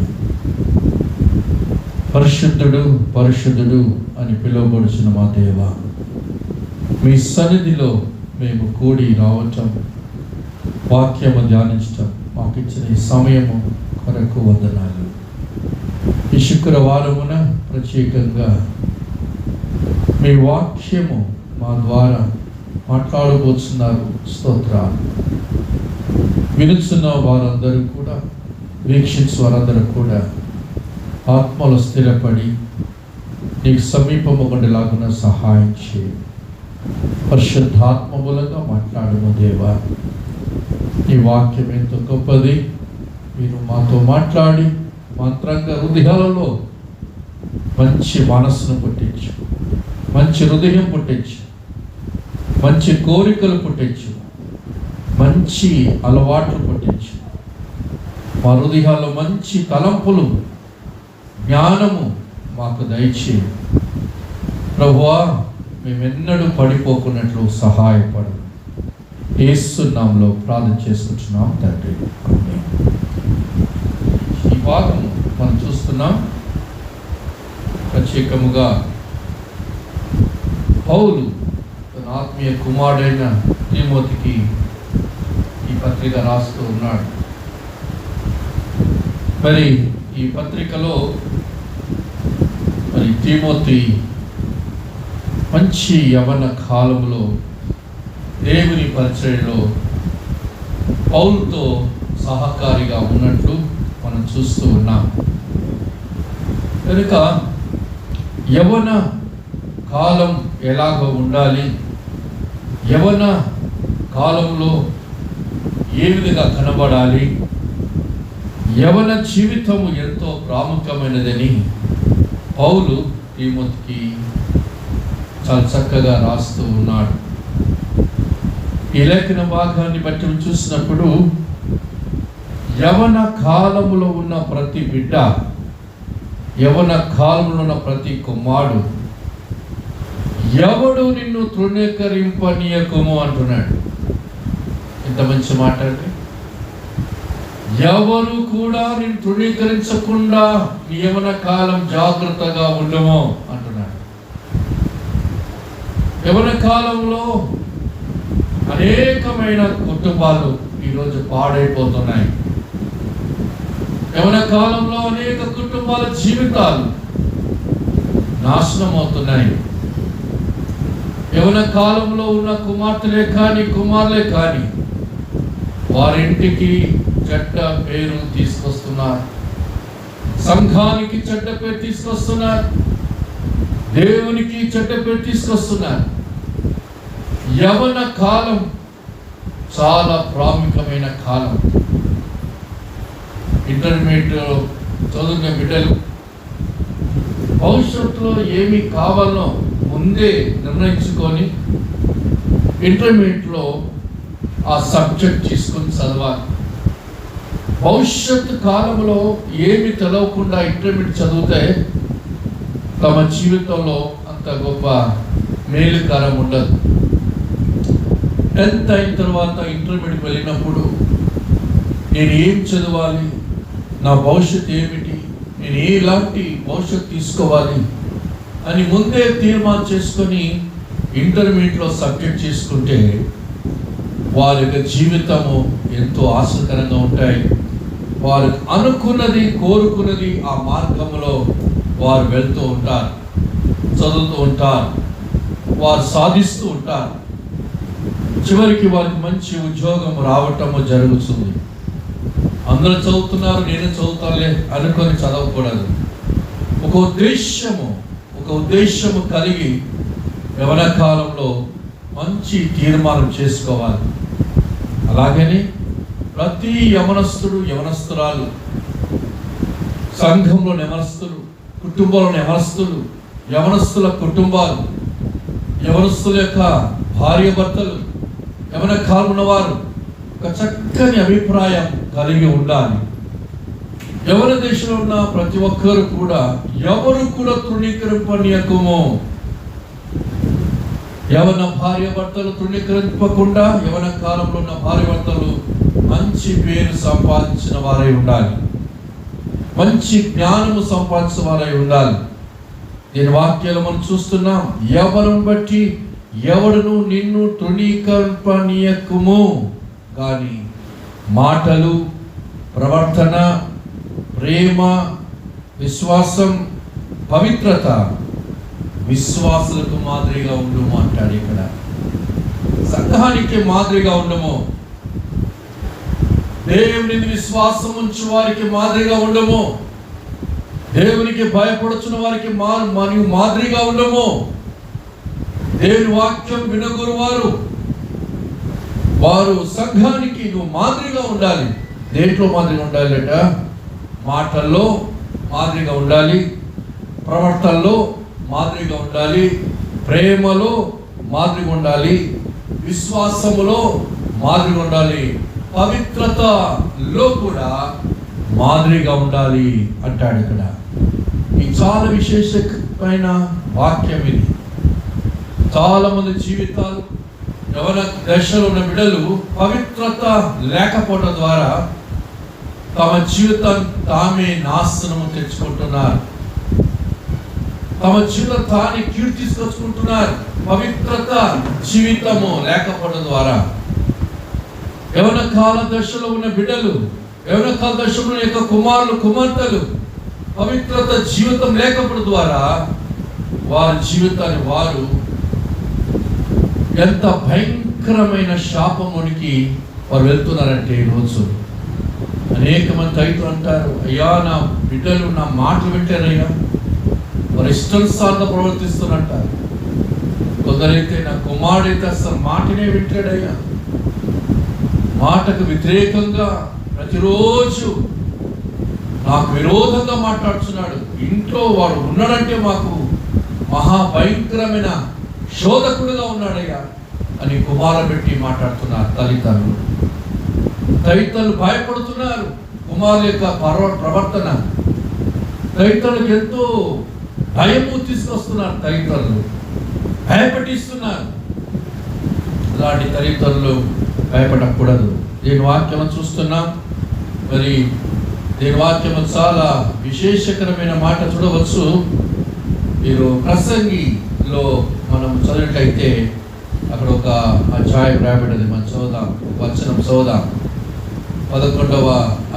పరిశుద్ధుడు పరిశుద్ధుడు అని పిలువబడుచున్న మా దేవ, మీ సన్నిధిలో మేము కూడి రావటం, వాక్యము ధ్యానించటం, మాకు ఇచ్చిన ఈ సమయము కొరకు వందనాలు. ఈ శుక్రవారమున ప్రత్యేకంగా మీ వాక్యము మా ద్వారా మాట్లాడబోతున్నారు. స్తోత్రాలు. వినుచున్న వారందరూ కూడా, వీక్షించు వారందరూ కూడా ఆత్మలో స్థిరపడి నీకు సమీపము ఉండేలాగున సహాయం చేయి. పరిశుద్ధాత్మ మూలంగా మాట్లాడము దేవా. ఈ వాక్యం ఎంతో గొప్పది. మీరు మాతో మాట్లాడి మంత్రంగా హృదయాలలో మంచి మనస్సును పుట్టించు, మంచి హృదయం పుట్టించు, మంచి కోరికలు పుట్టించు, మంచి అలవాట్లు పుట్టించు. మా హృదయాల్లో మంచి తలంపులు, జ్ఞానము మాకు దయచేయి ప్రభువా. మేమెన్నడూ పడిపోకున్నట్లు సహాయపడు. యేసు నామములో ప్రార్థన చేసుకుంటున్నాం తండ్రి. ఆమేన్. ఈ భాగం మనం చూస్తున్నాం. ప్రత్యేకముగా పౌలు తన ఆత్మీయ కుమారుడైన తిమోతికి ఈ పత్రిక రాస్తూ ఉన్నాడు. మరి ఈ పత్రికలో మరి తిమోతి మంచి యవ్వన కాలంలో దేవుని పరిచర్యలో పౌలుతో సహకారిగా ఉన్నట్లు మనం చూస్తూ ఉన్నాం. కనుక యవ్వన కాలం ఎలాగ ఉండాలి, యవ్వన కాలంలో ఏ విధంగా కనబడాలి, యవ్వన జీవితము ఎంతో ప్రాముఖ్యమైనదని పౌలు తిమోతికి చాలా చక్కగా రాస్తూ ఉన్నాడు. ఈ లేఖన భాగాన్ని బట్టి చూసినప్పుడు యవ్వన కాలములో ఉన్న ప్రతి బిడ్డ, యవ్వన కాలంలో ఉన్న ప్రతి కుమారుడు, ఎవడు నిన్ను తృణీకరింపనీయకుము అంటున్నాడు. ఎంత మంచి మాట అండి. ఎవరు కూడా నిన్ను తృణీకరించకుండా నీ యవ్వన కాలం జాగ్రత్తగా ఉండము అంటున్నాడు. యవ్వన కాలంలో అనేకమైన కుటుంబాలు ఈరోజు పాడైపోతున్నాయి. యవ్వన కాలంలో అనేక కుటుంబాల జీవితాలు నాశనం అవుతున్నాయి. యవ్వన కాలంలో ఉన్న కుమార్తెలే కానీ కుమారులే కానీ వారింటికి చెడ్డ పేరు తీసుకొస్తున్నారు, సంఘానికి చెడ్డ పేరు తీసుకొస్తున్నారు, దేవునికి చెడ్డ పేరు తీసుకొస్తున్నారు. యవ్వన కాలం చాలా ప్రాముఖ్యమైన కాలం. ఇంటర్మీడియట్ చదువుకునే బిడ్డలు భవిష్యత్తులో ఏమి కావాలో ముందే నిర్ణయించుకొని ఇంటర్మీడియట్లో ఆ సబ్జెక్ట్ తీసుకొని చదవాలి. భవిష్యత్తు కాలంలో ఏమి తెలవకుండా ఇంటర్మీడియట్ చదివితే తమ జీవితంలో అంత అంత గొప్ప మేలుకరం ఉండదు. 10th అయిన తర్వాత ఇంటర్మీడియట్ వెళ్ళినప్పుడు నేను ఏం చదవాలి, నా భవిష్యత్తు ఏమిటి, నేను ఎలాంటి భవిష్యత్తు తీసుకోవాలి అని ముందే తీర్మానం చేసుకొని ఇంటర్మీడియట్లో సబ్జెక్ట్ చేసుకుంటే వారి యొక్క జీవితము ఎంతో ఆశకరంగా ఉంటాయి. వారు అనుకున్నది కోరుకున్నది ఆ మార్గంలో వారు వెళ్తూ ఉంటారు, చదువుతూ ఉంటారు, వారు సాధిస్తూ ఉంటారు. చివరికి వారికి మంచి ఉద్యోగం రావటము జరుగుతుంది. అందరూ చదువుతున్నారు, నేను చదువుతానులే అనుకొని చదవకూడదు. ఒక ఉద్దేశము కలిగి యవ్వన కాలంలో మంచి తీర్మానం చేసుకోవాలి. అలాగని ప్రతి యవనస్తురాలు, సంఘంలో యవనస్తులు, కుటుంబంలో యవనస్తులు, యవనస్తుల కుటుంబాలు, యవనస్తుల యొక్క భార్య భర్తలు, యవన కాలం ఉన్నవారు ఒక చక్కని అభిప్రాయం కలిగి ఉండాలి. యవన దేశంలో ఉన్న ప్రతి ఒక్కరు కూడా ఎవరు కూడా తృణీకరింపనీయకము. యవన భార్య భర్తలు తృణీకరింపకుండా యవన కాలంలో ఉన్న భార్య భర్తలు మంచి పేరు సంపాదించిన వారై ఉండాలి, మంచి జ్ఞానము సంపాదించిన వారై ఉండాలి. దీని వాక్యాలు మనం చూస్తున్నాం. ఎవరిని బట్టి ఎవడును నిన్ను తృణీకరింపనీయకుము, కానీ మాటలు, ప్రవర్తన, ప్రేమ, విశ్వాసం, పవిత్రత విశ్వాసులకు మాదిరిగా ఉండము అంటాడు. ఇక్కడ సంఘానికి మాదిరిగా ఉండము, దేవుని విశ్వాసం ఉంచు వారికి మాదిరిగా ఉండము, దేవునికి భయపడుచున్న వారికి మరియు మాదిరిగా ఉండము. దేవుని వాక్యం వినగోరు వారు సంఘానికి నువ్వు మాదిరిగా ఉండాలి. దేంట్లో మాదిరిగా ఉండాలట? మాటల్లో మాదిరిగా ఉండాలి, ప్రవర్తనలో మాదిరిగా ఉండాలి, ప్రేమలో మాదిరిగా ఉండాలి, విశ్వాసములో మాదిరిగా ఉండాలి, పవిత్రతలో కూడా మాదిరిగా ఉండాలి అంటాడు ఇక్కడ. ఈ చాలా విశేషమైన వాక్యం ఇది. చాలా మంది జీవితాలు, యవన దశలో ఉన్న బిడ్డలు పవిత్రత లేకపోవడం ద్వారా తమ జీవితాన్ని తామే నాశనము తెచ్చుకుంటున్నారు, తమ జీవితం తానే కీడు తీసుకొచ్చుకుంటున్నారు. పవిత్రత జీవితము లేకపోవడం ద్వారా యవన కాల దశలో ఉన్న బిడ్డలు, యవన కాల దశలో యొక్క కుమారులు కుమార్తెలు పవిత్రత జీవితం లేకపోవడం ద్వారా వారి జీవితాన్ని వారు ఎంత భయంకరమైన శాపమునికి వారు వెళ్తున్నారంటే ఈరోజు అనేక మంది రైతులు అంటారు, అయ్యా నా బిడ్డలు నా మాటలు వింటారయ్యా, వారు ఇష్టానుసారంగా ప్రవర్తిస్తున్నట్టారు. కొందరైతే నా కుమారుడైతే అసలు మాటనే వింటాడయ్యా, మాటకు వ్యతిరేకంగా ప్రతిరోజు నాకు విరోధంగా మాట్లాడుతున్నాడు, ఇంట్లో వాడు ఉన్నాడంటే మాకు మహాభయంకరమైన శోధకుడుగా ఉన్నాడయ్యా అని కుమారులు పెట్టి మాట్లాడుతున్నారు తల్లిదండ్రులు. తల్లిదండ్రులు భయపడుతున్నారు కుమారుల యొక్క ప్రవర్తన. తల్లిదండ్రులకు ఎంతో భయము తీసుకొస్తున్నారు, తల్లిదండ్రులు భయపెట్టిస్తున్నారు. అలాంటి తల్లిదండ్రులు భయపడకూడదు. దీని వాక్యం చూస్తున్నాం. మరి దీని వాక్యం చాలా విశేషకరమైన మాట చూడవచ్చు. మీరు ప్రసంగిలో మనం చదివినట్లయితే అక్కడ ఒక అధ్యాయం రాయబడ్డది. మనం చదువుదాం, వచనం చదువుదాం. 11వ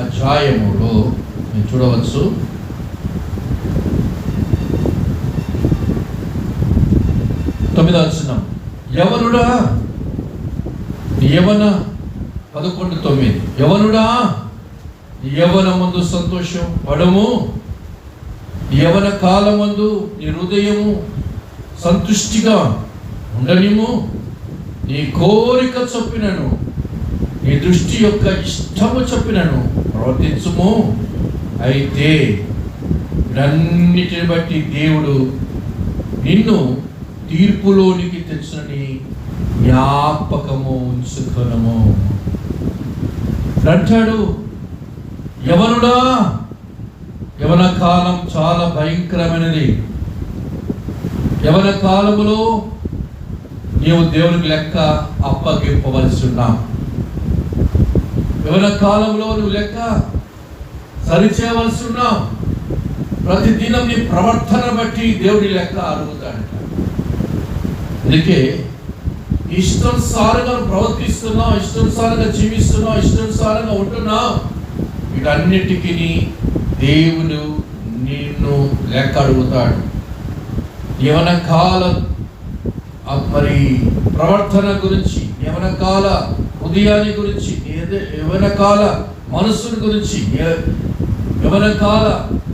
అధ్యాయములో మీరు చూడవచ్చు. తొమ్మిదవ వచనం, యవనుడా యవన 11:9 యవనుడా యవన ముందు సంతోషం పడము, యవన కాలమందు నీ హృదయము సంతుష్టిగా ఉండనిము, నీ కోరిక చొప్పినను నీ దృష్టి యొక్క ఇష్టము చొప్పినను ప్రవర్తించుము. అయితే వీటన్నిటిని బట్టి దేవుడు నిన్ను తీర్పులోనికి తెచ్చునని జ్ఞాపకము ఉంచుకొనుము అంటాడు. యవనుడా, యవన కాలం చాలా భయంకరమైనది. యవన కాలములో నీవు దేవునికి లెక్క అప్పగింపవలసి ఉన్నావు. యవన కాలంలో నువ్వు లెక్క సరిచేయవలసి ఉన్నావు. ప్రతి దినం నీ ప్రవర్తన బట్టి దేవుడి లెక్క అడుగుతాడట. అందుకే ఇష్టానుసారంగా ప్రవర్తిస్తున్నావు, ఇష్టానుసారంగా జీవిస్తున్నావు, ఇష్టానుసారంగా ఉంటున్నావు, వీటన్నిటికీ దేవుడు నిన్ను లెక్క అడుగుతాడు. యవన కాలం మరి ప్రవర్తన గురించి, యవన కాల ఉదయాన్ని గురించి, యవన కాల మనస్సుని గురించి, యవన కాల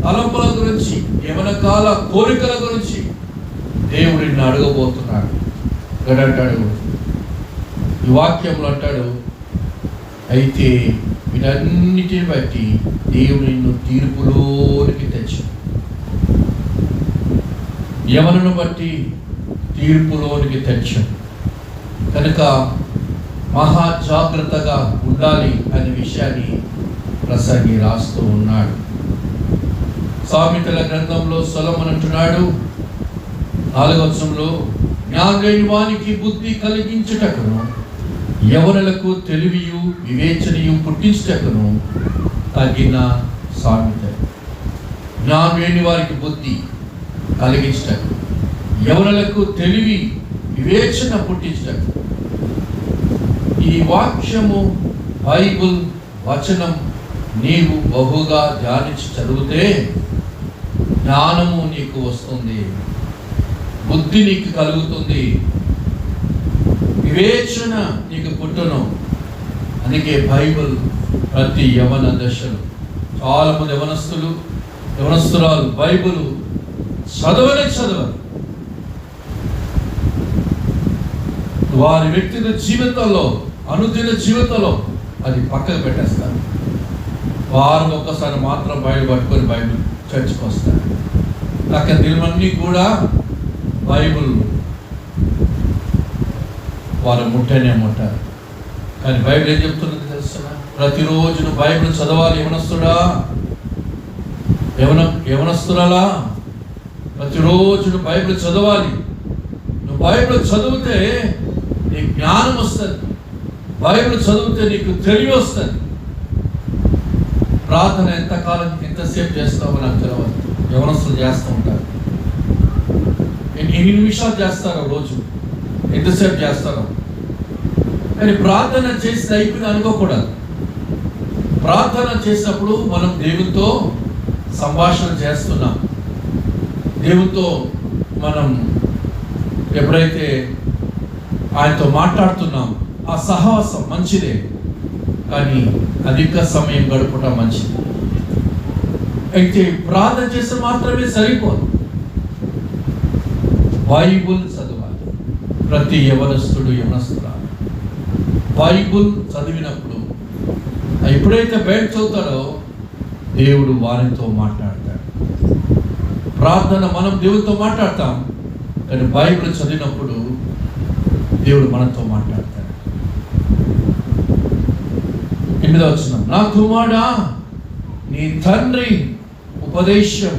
తలంపుల గురించి, యవన కాల కోరికల గురించి దేవుడు నిన్ను అడగబోతున్నాడు. అంటాడు ఈ వాక్యంలో, అంటాడు అయితే వీటన్నిటిని బట్టి దేవుడు నిన్ను తీర్పులోనికి తెచ్చు. యవనను బట్టి తీర్పులోనికి తెచ్చు. కనుక మహా జాగ్రత్తగా ఉండాలి అనే విషయాన్ని ప్రసంగి రాస్తూ ఉన్నాడు. సామెతల గ్రంథంలో సొలొమోను అంటున్నాడు 4వ వచనంలో, జ్ఞానులైన వానికి బుద్ధి కలిగించుటకును యవనులకు తెలివియు వివేచనయు పుట్టించుటకును తగిన సామెత. జ్ఞానులైన వారికి బుద్ధి కలిగించుటకు, యవనులకు తెలివి వివేచన పుట్టించుటకు. ఈ వాక్యము బైబుల్ వచనం నీవు బహుగా ధ్యానించి చదివితే జ్ఞానము నీకు వస్తుంది, బుద్ధి నీకు కలుగుతుంది, వివేచన నీకు పుట్టును. అందుకే బైబుల్ ప్రతి యవన దశలు చాలా మంది యవనస్తురాలు బైబుల్ చదవరు. వారి వ్యక్తిగత జీవితంలో, అనుదిన జీవితంలో అది పక్కకు పెట్టేస్తారు. వారు ఒక్కసారి మాత్రం బైబిల్ పట్టుకొని బైబిల్ చర్చకు వస్తారు. అక్కడ దినమన్నీ కూడా బైబిల్ వారు ముట్టారు. కానీ బైబిల్ ఏం చెప్తున్నది తెలుస్తున్నా? ప్రతిరోజు నువ్వు బైబిల్ చదవాలి. యవనస్తురాలా, ప్రతిరోజు నువ్వు బైబిల్ చదవాలి. నువ్వు బైబిల్ చదివితే నీకు జ్ఞానం వస్తుంది, బైబిల్ చదివితే నీకు తెలివి వస్తుంది. ప్రార్థన ఎంతసేపు చేస్తావో నాకు తెలియదు. యవనస్తులు చేస్తూ ఉంటారు. ఎన్ని నిమిషాలు చేస్తారో రోజు, ఎంతసేపు చేస్తారో. కానీ ప్రార్థన చేసి అయిపోయింది అనుకోకూడదు. ప్రార్థన చేసినప్పుడు మనం దేవునితో సంభాషణ చేస్తున్నాం. దేవునితో మనం ఎప్పుడైతే ఆయనతో మాట్లాడుతున్నాం, ఆ సహవాసం మంచిదే, కానీ అధిక సమయం గడపడం మంచిది. అయితే ప్రార్థన చేస్తే మాత్రమే సరిపోదు, బైబుల్ చదవాలి. ప్రతి యవనస్తుడు యవనస్తురాలు బైబుల్ చదివినప్పుడు ఎప్పుడైతే బయట చదువుతాడో దేవుడు వారితో మాట్లాడతాడు. ప్రార్థన మనం దేవుడితో మాట్లాడతాం, కానీ బైబిల్ చదివినప్పుడు దేవుడు మనతో మాట్లాడతాడు. 8వ వచనం, నా కుమారుడా నీ తండ్రి ఉపదేశం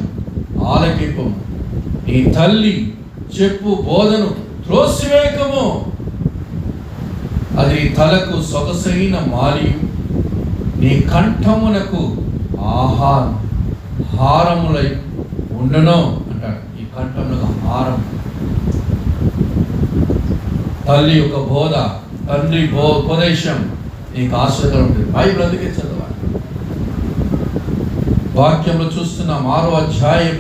ఆలకింపము, నీ తల్లి చెప్పు బోధను త్రోసివేయకము. అది తలకు సొగసైన మాలియు, నీ కంఠమునకు హారములై ఉండును అంటాడు. ఈ కంఠమునకు హారం, తల్లి యొక్క బోధ, తండ్రి ఉపదేశం నీకు ఆశ్రయం ఉంటుంది. బైబిల్ అందుకే చదవాలి. వాక్యంలో చూస్తున్నాం 6వ అధ్యాయం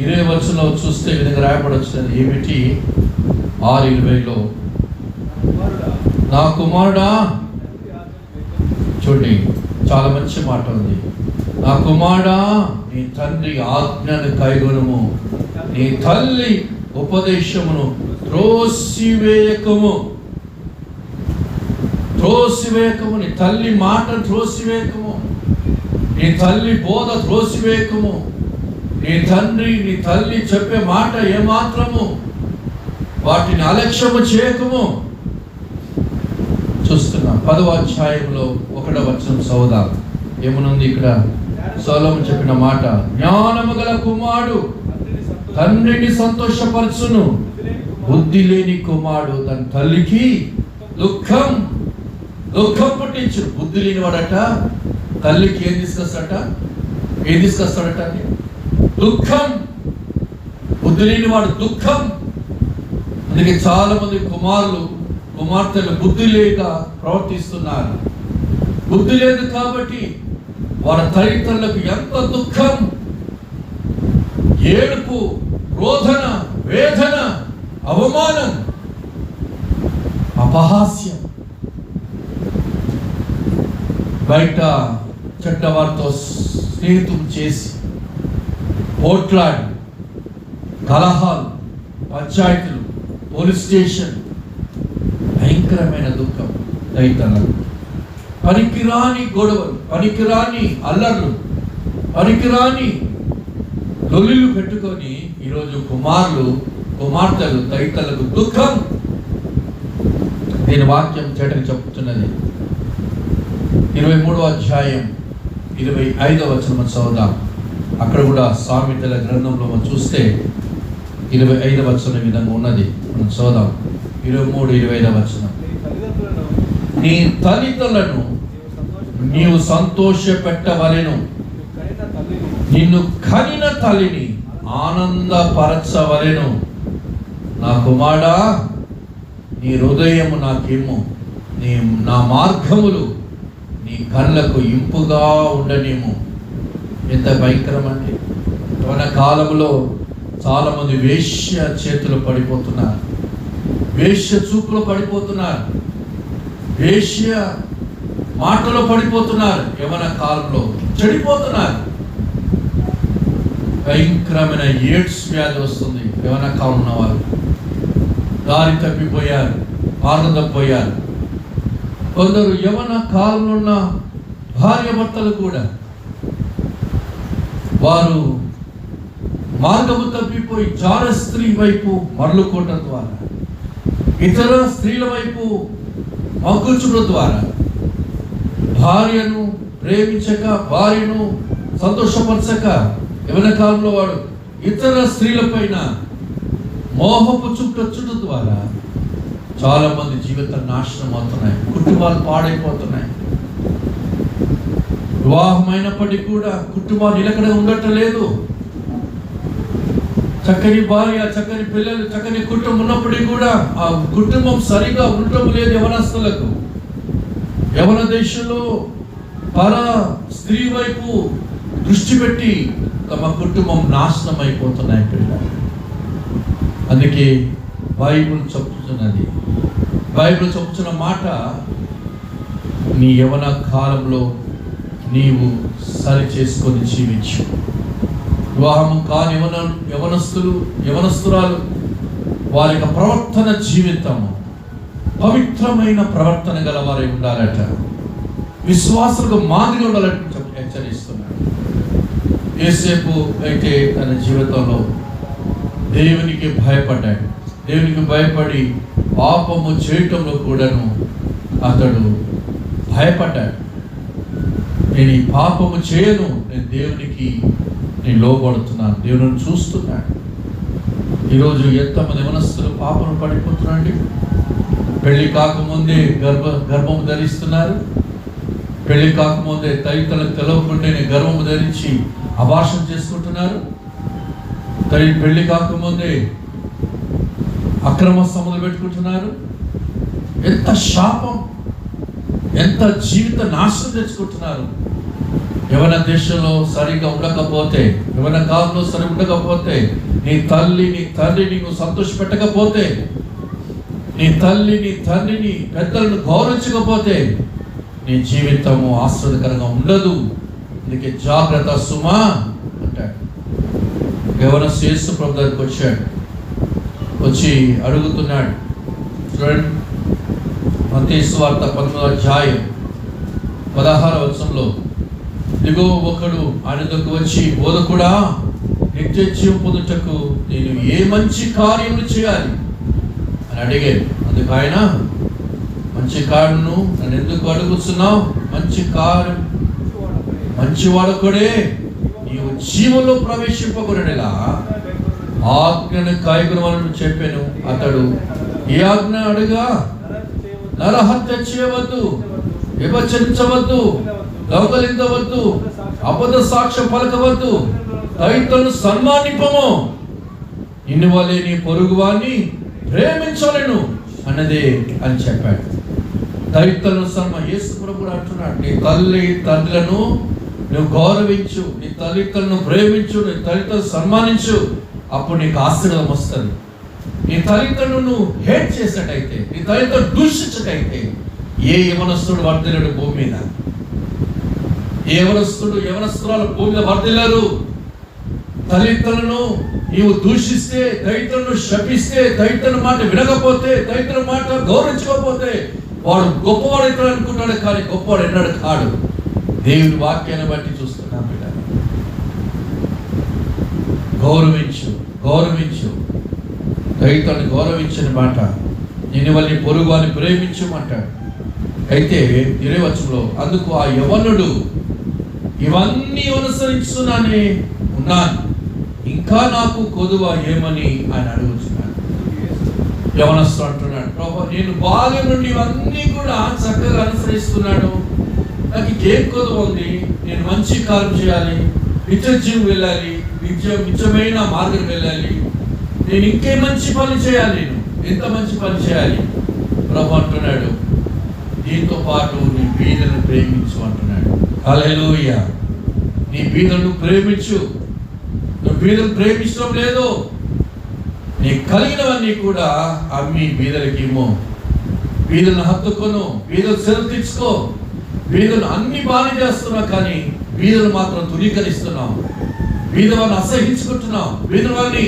20వ వచనంలో చూస్తే ఈ విధంగా రాయబడొచ్చింది. ఏమిటి? 6:20లో, నా కుమారుడా, చూడండి చాలా మంచి మాట ఉంది. నా కుమారుడా నీ తండ్రి ఆజ్ఞను కైగొనుము, నీ తల్లి ఉపదేశమును త్రోసివేయకము. నీ తల్లి మాట త్రోసివేయకము, నీ తల్లి బోధ త్రోసివేయకము, నీ తల్లి చెప్పే మాట ఏమాత్రము వాటిని అలక్ష్యము చేయకము. చూస్తున్నాం 10వ అధ్యాయంలో 1వ వచనం చదువుదాం. ఏమనుంది ఇక్కడ? సొలొమోను చెప్పిన మాట, జ్ఞానము గల కుమారుడు తండ్రిని సంతోషపరచును. బుద్ధి లేని కుమారుడు తన తల్లికి దుఃఖం పుట్టించు. బుద్ధి లేని వాడట తల్లికి ఏం తీసుకొస్తాడట అని దుఃఖం. బుద్ధి లేని వాడు దుఃఖం. అందుకే చాలా మంది కుమార్తెలు బుద్ధి లేక ప్రవర్తిస్తున్నారు. బుద్ధి లేదు కాబట్టి వారి తల్లిదండ్రులకు ఎంత దుఃఖం, ఏడుపు, రోదన, వేదన, అవమానం, అపహాస్యం. బయట చెడ్డవారితో స్నేహితం చేసి పోట్లాడి కలహాలు, పంచాయతీలు, పోలీస్ స్టేషన్, భయంకరమైన దుఃఖం. తల్లిదండ్రులు పనికిరాని గొడవలు, పనికిరాని అల్లర్లు, పనికిరాని లొల్లిలు పెట్టుకొని ఈరోజు కుమార్తెలు తల్లిదండ్రులకు దుఃఖం. దీని వాక్యం చేటని చెప్తున్నది. 23వ అధ్యాయం 25వ వచనం చదువుదాం. అక్కడ కూడా సామెతల గ్రంథంలో మనం చూస్తే 25వ వచనం ఈ విధంగా ఉన్నది. మనం చదువుదాం. 23-25వ వచనం. నీ తల్లిదండ్రులను నీవు సంతోషపెట్టవలెను, నిన్ను కనిన తల్లిని ఆనందపరచవలెను. నా కుమారుడా, నీ హృదయము నాకేమో, నా మార్గములు నీ కళ్ళకు ఇంపుగా ఉండనేమో. ఎంత భయంకరం అండి. మన కాలంలో చాలా మంది వేశ్య చేతులు పడిపోతున్నారు, వేశ్య చూపులో పడిపోతున్నారు, వేశ్య మాటలో పడిపోతున్నారు. యవన కాలంలో చెడిపోతున్నారు. భయంకరమైన ఎయిడ్స్ వ్యాధి వస్తుంది. యవన కాలం ఉన్న వాళ్ళు దారి తప్పిపోయారు, మార్గం తప్పిపోయారు. కొందరు యవన కాలంలో ఉన్న భార్యాభర్తలు కూడా వారు మార్గము తప్పిపోయి జార స్త్రీ వైపు మరలుకోవటం ద్వారా, ఇతర స్త్రీల వైపు మగ్గుచుకోవడం ద్వారా, భార్యను ప్రేమించక, భార్యను సంతోషపరచక యవన కాలంలో వాడు ఇతర స్త్రీల పైన మోహపు చుట్టం ద్వారా చాలా మంది జీవితం నాశనం అవుతున్నాయి, కుటుంబాలు పాడైపోతున్నాయి. వివాహమైనప్పటికీ కూడా కుటుంబాలు నిలకడ ఉండటం లేదు. చక్కని భార్య, చక్కని పిల్లలు, చక్కని కుటుంబం ఉన్నప్పటికీ కూడా ఆ కుటుంబం సరిగా ఉండటం లేదు. యవనస్తులకు యవన దేశంలో పర స్త్రీ వైపు దృష్టి పెట్టి తమ కుటుంబం నాశనం అయిపోతున్నాయి పిల్లలు. అందుకే బైబిల్ చెప్తున్న మాట, నీ యవన కాలంలో నీవు సరి చేసుకొని జీవించు. వివాహం కాని యవనస్తురాలు వారి యొక్క ప్రవర్తన జీవితము పవిత్రమైన ప్రవర్తన గల వారై ఉండాలట. విశ్వాసులకు మాదిరి ఉండాలని హెచ్చరిస్తున్నాడు. యోసేపు అయితే తన జీవితంలో దేవునికి భయపడ్డాడు. దేవునికి భయపడి పాపము చేయటంలో కూడాను అతడు భయపడ్డాడు. నేను ఈ పాపము చేయను, నేను దేవునికి లోబడుతున్నాను, దేవుని చూస్తున్నాడు. ఈరోజు ఎంతమంది యవనస్తులు పాపను పడిపోతున్నారండి. పెళ్లి కాకముందే గర్భము ధరిస్తున్నారు. పెళ్లి కాకముందే తల్లిదండ్రులకు తెలవకుండానే గర్భము ధరించి అబార్షణ చేసుకుంటున్నారు. పెళ్లి కాకముందే అక్రమ సంబంధం పెట్టుకుంటున్నారు. ఎంత శాపం, ఎంత జీవిత నాశనం తెచ్చుకుంటున్నారు. యవన దేశంలో సరిగా ఉండకపోతే, యవన కాలంలో సరిగా ఉండకపోతే, నీ తల్లిని నువ్వు సంతోషపెట్టకపోతే, నీ తండ్రిని పెద్దలను గౌరవించకపోతే నీ జీవితము ఆశ్రదకరంగా ఉండదు. అందుకే జాగ్రత్త సుమా అంటాడు. యవన యేసు ప్రభు దగ్గరికి వచ్చాడు, వచ్చి అడుగుతున్నాడు. చూడండి, మత్తయి సువార్త 19వ అధ్యాయం 16వ వచనంలో, ఇదిగో ఒకడు ఆయన దగ్గరకు వచ్చి, బోధకుడా, నిత్య జీవం పొందుటకు నేను ఏ మంచి కార్యములు చేయాలి అని అడిగాడు. అందుకు ఆయన, మంచి కార్యమును నన్ను ఎందుకు అడుగుతున్నావు? మంచి కార్యం మంచివాడొక్కడే నీవు జీవంలో ప్రవేశింపకూడదెలా ఆజ్ఞను కాయగుణాలను చెప్పాను. అతడు ఈ ఆజ్ఞ అడుగా, నరహత్య చేయవద్దు, విభజించవద్దు, దొంగలించవద్దు, అబద్ధ సాక్ష్యం పలకవద్దు, తైతను సన్మానింపము, నిన్ను వలె నీ పొరుగువాన్ని ప్రేమించలేను అన్నదే అని చెప్పాడు. తైతను యేసు ప్రభువు అంటున్నాడు, నీ తల్లి తండ్రులను నువ్వు గౌరవించు, నీ తల్లిదండ్రులను ప్రేమించు, నీ తల్లిదండ్రులను సన్మానించు, అప్పుడు నీకు ఆశీర్వాదం వస్తుంది. నీ తల్లిదండ్రులను హేట్ చేసినట్టయితే, నీ తల్లిదండ్రులు దూషించటైతే ఏ యవనస్తుడు వర్ధిల్లడు భూమి మీద. ఏ యవనస్తురాలు భూమి మీద వర్ధిల్లరు. తల్లిదండ్రులను నీవు దూషిస్తే, తల్లిదండ్రులను శపిస్తే, తల్లిదండ్రుల మాట వినకపోతే, తల్లిదండ్రుల మాట గౌరవించకపోతే వాడు గొప్పవాడు ఎక్కడ అనుకుంటాడు, కానీ గొప్పవాడు ఎన్నడు కాడు. దేవుని వాక్యాన్ని బట్టి చూస్తున్నాం. బిడ్డ, గౌరవించు, గౌరవించు, తల్లిదండ్రులను గౌరవించిన మాట, నేను వాళ్ళని పొరుగు అని ప్రేమించమంటాడు. అయితే 20వ వచనంలో, అందుకు ఆ యవనుడు, ఇవన్నీ అనుసరిస్తున్నానే ఉన్నాను, ఇంకా నాకు కొదువ ఏమని ఆయన అడుగుతున్నాడు. యవనస్తుడు అంటున్నాడు, ప్రభు నేను బాల్యం నుండి ఇవన్నీ కూడా చక్కగా అనుసరిస్తున్నాను, నాకు ఇంకేం కొదువ ఉంది, నేను మంచి కార్యం చేయాలి, నిత్య జీవం వెళ్ళాలి, నిత్యమైన మార్గం వెళ్ళాలి, నేను ఇంకే మంచి పని చేయాలి, నేను ఎంత మంచి పని చేయాలి. ప్రభు అంటున్నాడు, దీంతో పాటు నీ బీదలను ప్రేమించు అంటున్నాడు. హల్లెలూయా. నీ బీదలను ప్రేమించు. నువ్వు బీదలు ప్రేమించడం లేదు, నీ కలిగినవన్నీ కూడా అమ్మి బీదలకి ఇమ్ము. బీదలను హత్తుకొను, బీదలు సెలవు తీసుకో. బీదలు అన్ని బాగా చేస్తున్నావు, కానీ బీదలు మాత్రం తునీకరిస్తున్నావు, బీదవారిని అసహించుకుంటున్నావు, బీదవారిని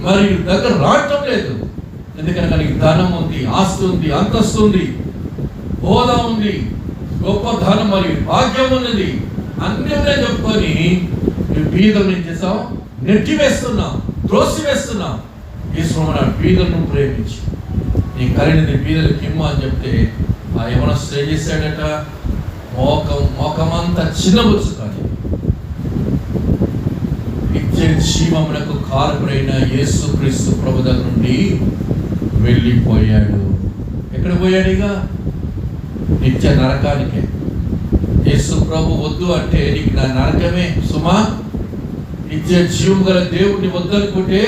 మరి దగ్గర రావటం లేదు. ఎందుకంటే నీకు ధనం ఉంది, ఆస్తి ఉంది, అంతస్తు ఉంది, హోదా ఉంది, గొప్ప ధనం మరియు భాగ్యం ఉన్నది, అన్నీ చెప్పుకొని నువ్వు బీదలు ఏం చేసావు, నెట్టి వేస్తున్నావు, త్రోసి వేస్తున్నావు. ఈశ్వరుడు బీదలను ప్రేమించి నీ కలిగినది బీదలకి ఇమ్మ అని చెప్తే, ఆ యవనస్తుడు ఏం చేశాడట, మోకమంతా చిన్నబుచ్చు, కానీ నిత్య జీవమునకు కారకుడైన యేసుక్రీస్తు ప్రభు దగ్గర నుండి వెళ్ళిపోయాడు. ఎక్కడ పోయాడు? ఇక నిత్య నరకానికే. యేసు ప్రభు వద్దు అంటే నీకు నా నరకమే సుమా. నిత్య జీవం గల దేవుడిని వద్దనుకుంటే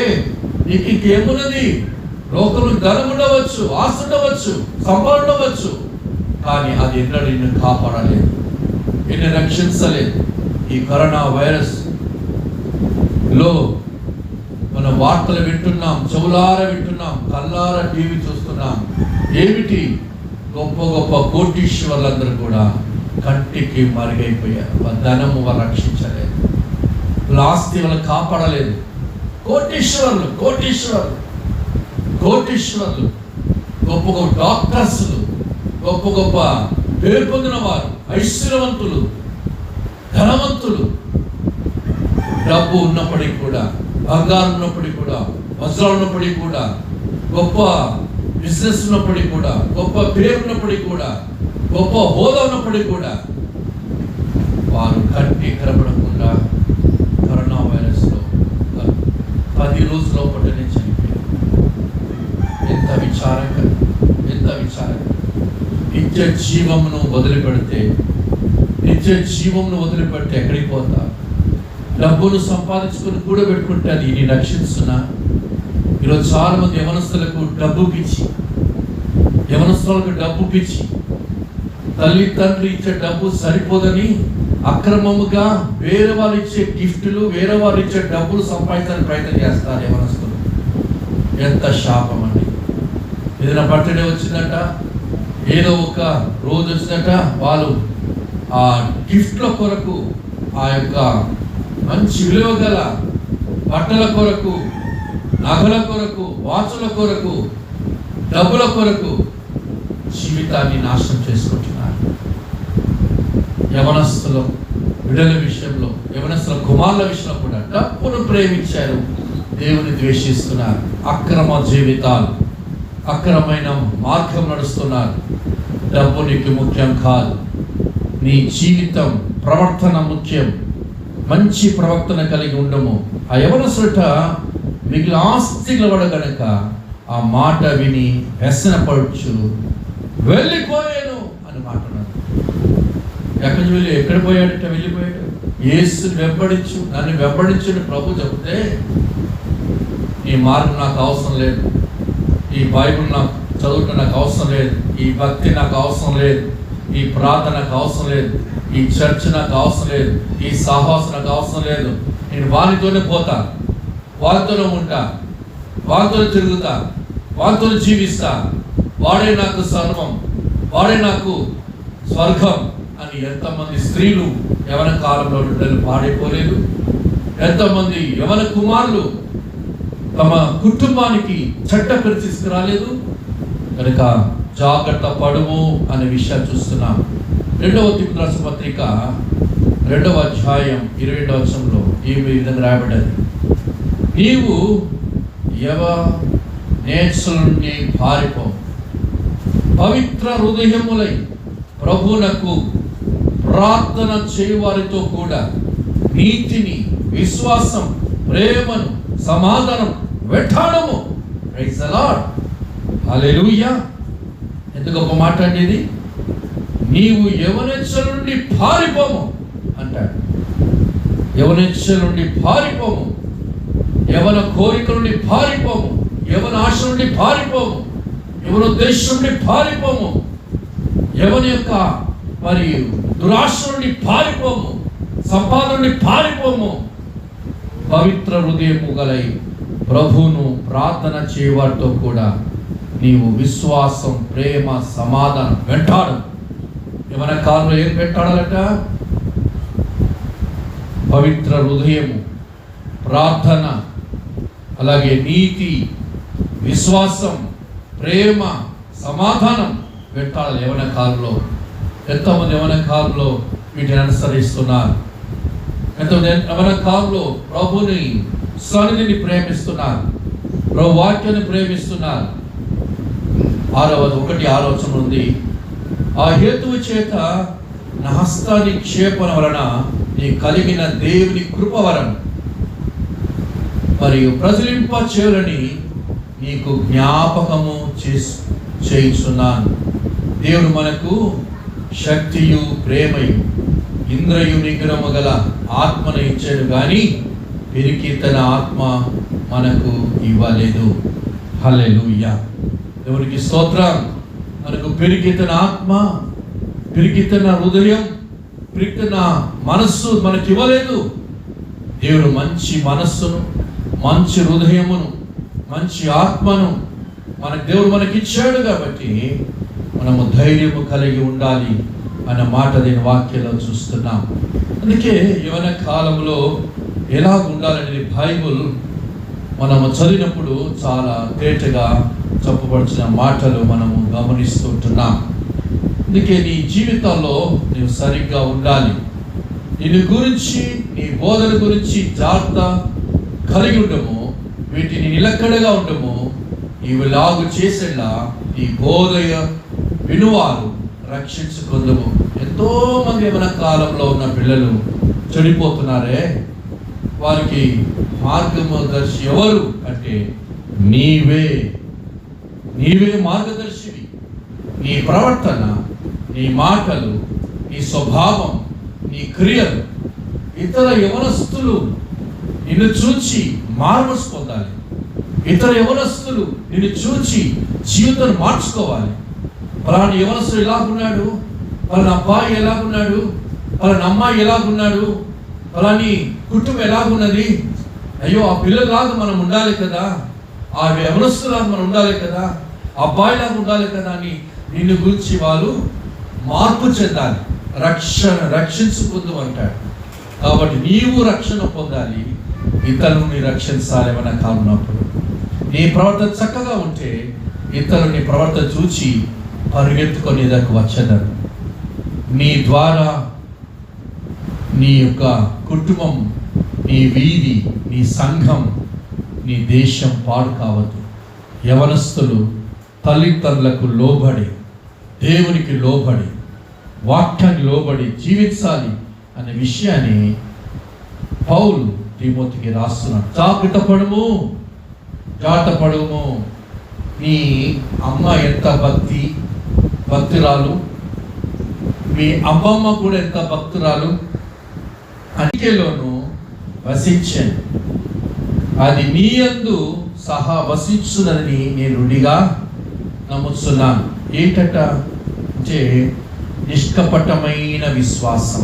నీకు ఇంకేమున్నది? లోకంలో ధనం ఉండవచ్చు, ఆస్తి ఉండవచ్చు, సంపద ఉండవచ్చు, కానీ అది ఎన్నడూ నిన్ను కాపాడలేదు, నిన్ను రక్షించలేదు. ఈ కరోనా వైరస్ లో మనం వార్తలు వింటున్నాం, చెవులార వింటున్నాం, కళ్ళార టీవీ చూస్తున్నాం. ఏమిటి? గొప్ప గొప్ప కోటీశ్వర్లందరూ కూడా కంటికి మరుగైపోయారు. వాళ్ళ ధనము వాళ్ళు రక్షించలేదు, వాళ్ళ ఆస్తి వాళ్ళు కాపాడలేదు. కోటీశ్వర్లు కోటీశ్వర్లు కోటీశ్వర్లు, గొప్ప గొప్ప డాక్టర్స్లు, గొప్ప గొప్ప పేరు పొందిన వారు, ఐశ్వర్యవంతులు, ధనవంతులు, డబ్బు ఉన్నప్పటికీ కూడా, బంగారం ఉన్నప్పటికీ కూడా, వజ్రాలు ఉన్నప్పటికీ కూడా, గొప్ప బిజినెస్ ఉన్నప్పటికీ కూడా, గొప్ప పేరు ఉన్నప్పటికీ కూడా, గొప్ప హోదా ఉన్నప్పటికీ కూడా వారు కంటి కనపడకుండా కరోనా వైరస్లో 10 రోజుల పట్టనే చనిపోయారు. ఎంత విచారంగా, ఎంత విచారంగా. నిత్య జీవమును వదిలిపెడితే, నిత్య జీవమును వదిలిపెడితే ఎక్కడికి పోతా? డబ్బును సంపాదించుకుని కూడా పెట్టుకుంటే అది నీ రక్షిస్తున్నా? ఈరోజు చాలా మంది యవనస్తులకు డబ్బు పిచ్చి, యవనస్తులకు డబ్బు పిచ్చి, తల్లిదండ్రులు ఇచ్చే డబ్బు సరిపోదని అక్రమముగా వేరే వాళ్ళు ఇచ్చే గిఫ్టులు, వేరే వాళ్ళు ఇచ్చే డబ్బులు సంపాదించడానికి ప్రయత్నం చేస్తారు యవనస్తులు. ఎంత శాపం అండి! ఏదైనా బర్త్డే వచ్చిందట, ఏదో ఒక రోజు వచ్చిందట, వాళ్ళు ఆ గిఫ్ట్ల కొరకు, ఆ యొక్క మంచి విలువ గల బట్టల కొరకు, నగల కొరకు, వాచుల కొరకు, డబ్బుల కొరకు జీవితాన్ని నాశనం చేసుకుంటున్నారు. యవనస్తుల బిడ్డల విషయంలో, యవనస్తుల కుమారుల విషయంలో కూడా డబ్బును ప్రేమించారు, దేవుని ద్వేషిస్తున్నారు. అక్రమ జీవితాలు, అక్రమమైన మార్గం నడుస్తున్నారు. డబ్బు నీకు ముఖ్యం కాదు, నీ జీవితం ప్రవర్తన ముఖ్యం. మంచి ప్రవర్తన కలిగి ఉండము. ఆ యవనస్తుట మిగిలిన ఆస్తి గలవాడు కనుక ఆ మాట విని వ్యసనపడుచు వెళ్ళిపోయాను అని మాట్లాడాను. ఎక్కడ పోయాడట? వెళ్ళిపోయాడు. యేసుని వెంబడించు, నన్ను వెంబడించు ప్రభు చెబితే, ఈ మార్గం నాకు అవసరం లేదు, ఈ బైబిల్ నాకు చదువుట నాకు అవసరం లేదు, ఈ భక్తి నాకు అవసరం లేదు, ఈ ప్రార్థన నాకు అవసరం లేదు, ఈ చర్చ్ నాకు అవసరం లేదు, ఈ సాహసం నాకు అవసరం లేదు, నేను వారితోనే పోతా, వారితోనే ఉంటా, వారితో తిరుగుతా, వారితో జీవిస్తా, వాడే నాకు సర్వం, వాడే నాకు స్వర్గం అని ఎంతమంది స్త్రీలు యవన కాలంలో బిడ్డలు పాడైపోలేదు. ఎంతమంది యవన కుమారులు తమ కుటుంబానికి చెడ్డ పేరు తీసుకురాలేదు. కనుక జాగ్రత్త పడుము అనే విషయాలు చూస్తున్నాం. 2వ తిమోతి రాసిన పత్రిక 2వ అధ్యాయం 22వ వచనంలో ఈ విధంగా రాయబడ్డది, నీవు యవనేచ్ఛల పారిపో, పవిత్ర హృదయములై ప్రభువునకు ప్రార్థన చేయువారితో కూడా నీతిని, విశ్వాసం, ప్రేమను, సమాధానం వెంటాడము. ప్రైజ్ ది లార్డ్, హల్లెలూయా. ఎంత గొప్ప మాట అండి ఇది. నీవు యవనేచ్ఛల నుండి పారిపోము అంటాడు. యవనేచ్ఛల నుండి పారిపోము, యవన కోరిక నుండి పారిపోము, యవన ఆశ నుండి పారిపోము, యవన ఉద్దేశం నుండి పారిపోము, యవన యొక్క మరి దురాశ నుండి పారిపోము, సంపాదన నుండి పారిపోము. పవిత్ర హృదయము గలై ప్రభువును ప్రార్థన చేయవారితో కూడా నీవు విశ్వాసం, ప్రేమ, సమాధానం వెంటాడు. యవన కాలంలో ఏం వెంటాడాలట? పవిత్ర హృదయము, ప్రార్థన, అలాగే నీతి, విశ్వాసం, ప్రేమ, సమాధానం వెంటాడాలి యవన కాలంలో. ఎంతమంది యవన కాలంలో వీటిని అనుసరిస్తున్నారు? ఎంతమంది యవన కాలంలో ప్రభుని సన్నిధిని ప్రేమిస్తున్నారు, ప్రభు వాక్యాన్ని ప్రేమిస్తున్నారు? 1 ఆలోచన ఉంది, ఆ హేతువు చేత నా హస్తానిక్షేపణ వలన నీ కలిగిన దేవుని కృప వలన మరియు ప్రజలింప చేయాలని నీకు జ్ఞాపకము చేయించున్నాను. దేవుడు మనకు శక్తియు, ప్రేమయు, ఇంద్రయు నిగ్రహము గల ఆత్మను ఇచ్చాడు, కానీ పిరికితన ఆత్మ మనకు ఇవ్వలేదు. హల్లెలూయా, దేవునికి స్తోత్రం. మనకు పిరికితన ఆత్మ, పిరికితన హృదయం, పిరికితన మనస్సు మనకి ఇవ్వలేదు. దేవుడు మంచి మనస్సును, మంచి హృదయమును, మంచి ఆత్మను దేవుడు మనకి ఇచ్చాడు. కాబట్టి మనము ధైర్యము కలిగి ఉండాలి అన్న మాట నేను వాక్యంలో చూస్తున్నాం. అందుకే యవన కాలంలో ఎలా ఉండాలనేది బైబుల్ మనము చదివినప్పుడు చాలా తేటగా చెప్పబడిన మాటలు మనము గమనిస్తుంటున్నాం. అందుకే నీ జీవితంలో నీవు సరిగ్గా ఉండాలి. నీ గురించి, నీ బోధన గురించి జాగ్రత్త కలిగి ఉండము, వీటిని నిలకడగా ఉండము. ఇవి లాగు చేసేలా ఈ బోధయ వినువారు రక్షించుకుందము. ఎంతో మంది యవన కాలంలో ఉన్న పిల్లలు చెడిపోతున్నారే. వారికి మార్గదర్శి ఎవరు అంటే నీవే మార్గదర్శివి. నీ ప్రవర్తన, నీ మాటలు, నీ స్వభావం, నీ క్రియలు ఇతర యవనస్తులు నిన్ను చూచి మార్మస్ పొందాలి. ఇతర యవనస్తులు నిన్ను చూచి జీవితాన్ని మార్చుకోవాలి. పలానా యవనస్తుడు ఎలాగున్నాడు, పలానా అబ్బాయి ఎలాగున్నాడు, పలానా అమ్మాయి ఎలాగున్నాడు, పలాని కుటుంబం ఎలాగున్నది, అయ్యో ఆ పిల్లలాగా మనం ఉండాలి కదా, ఆ యవనస్తులాగా మనం ఉండాలి కదా, అబ్బాయిలాగా ఉండాలి కదా అని నిన్ను గురించి వాళ్ళు మార్పు చెందాలి. రక్షించుకుందు అంటాడు. కాబట్టి నీవు రక్షణ పొందాలి, ఇతరులని రక్షించాలి. ఏమైనా కానున్నప్పుడు నీ ప్రవర్తన చక్కగా ఉంటే ఇతరులు నీ ప్రవర్తన చూచి పరిగెత్తుకొని దగ్గరకు వచ్చేదారు. నీ ద్వారా నీ యొక్క కుటుంబం, నీ వీధి, నీ సంఘం, నీ దేశం పాడు కావద్దు. యవనస్తులు తల్లిదండ్రులకు లోబడి, దేవునికి లోబడి, వాక్యాన్ని లోబడి జీవించాలి అనే విషయాన్ని పౌలు తిమోతికి రాస్తున్నాడు. జాగ్రత్త పడము, జాగ్రత్తపడుము, నీ అమ్మ ఎంత భక్తురాలు, మీ అమ్మమ్మ కూడా ఎంత భక్తురాలు, అందుకేలోను వసించాను, అది నీ యందు సహా వసించునని నేను రుడిగా నమ్ముతున్నాను. ఏంటట అంటే నిష్కపటమైన విశ్వాసం.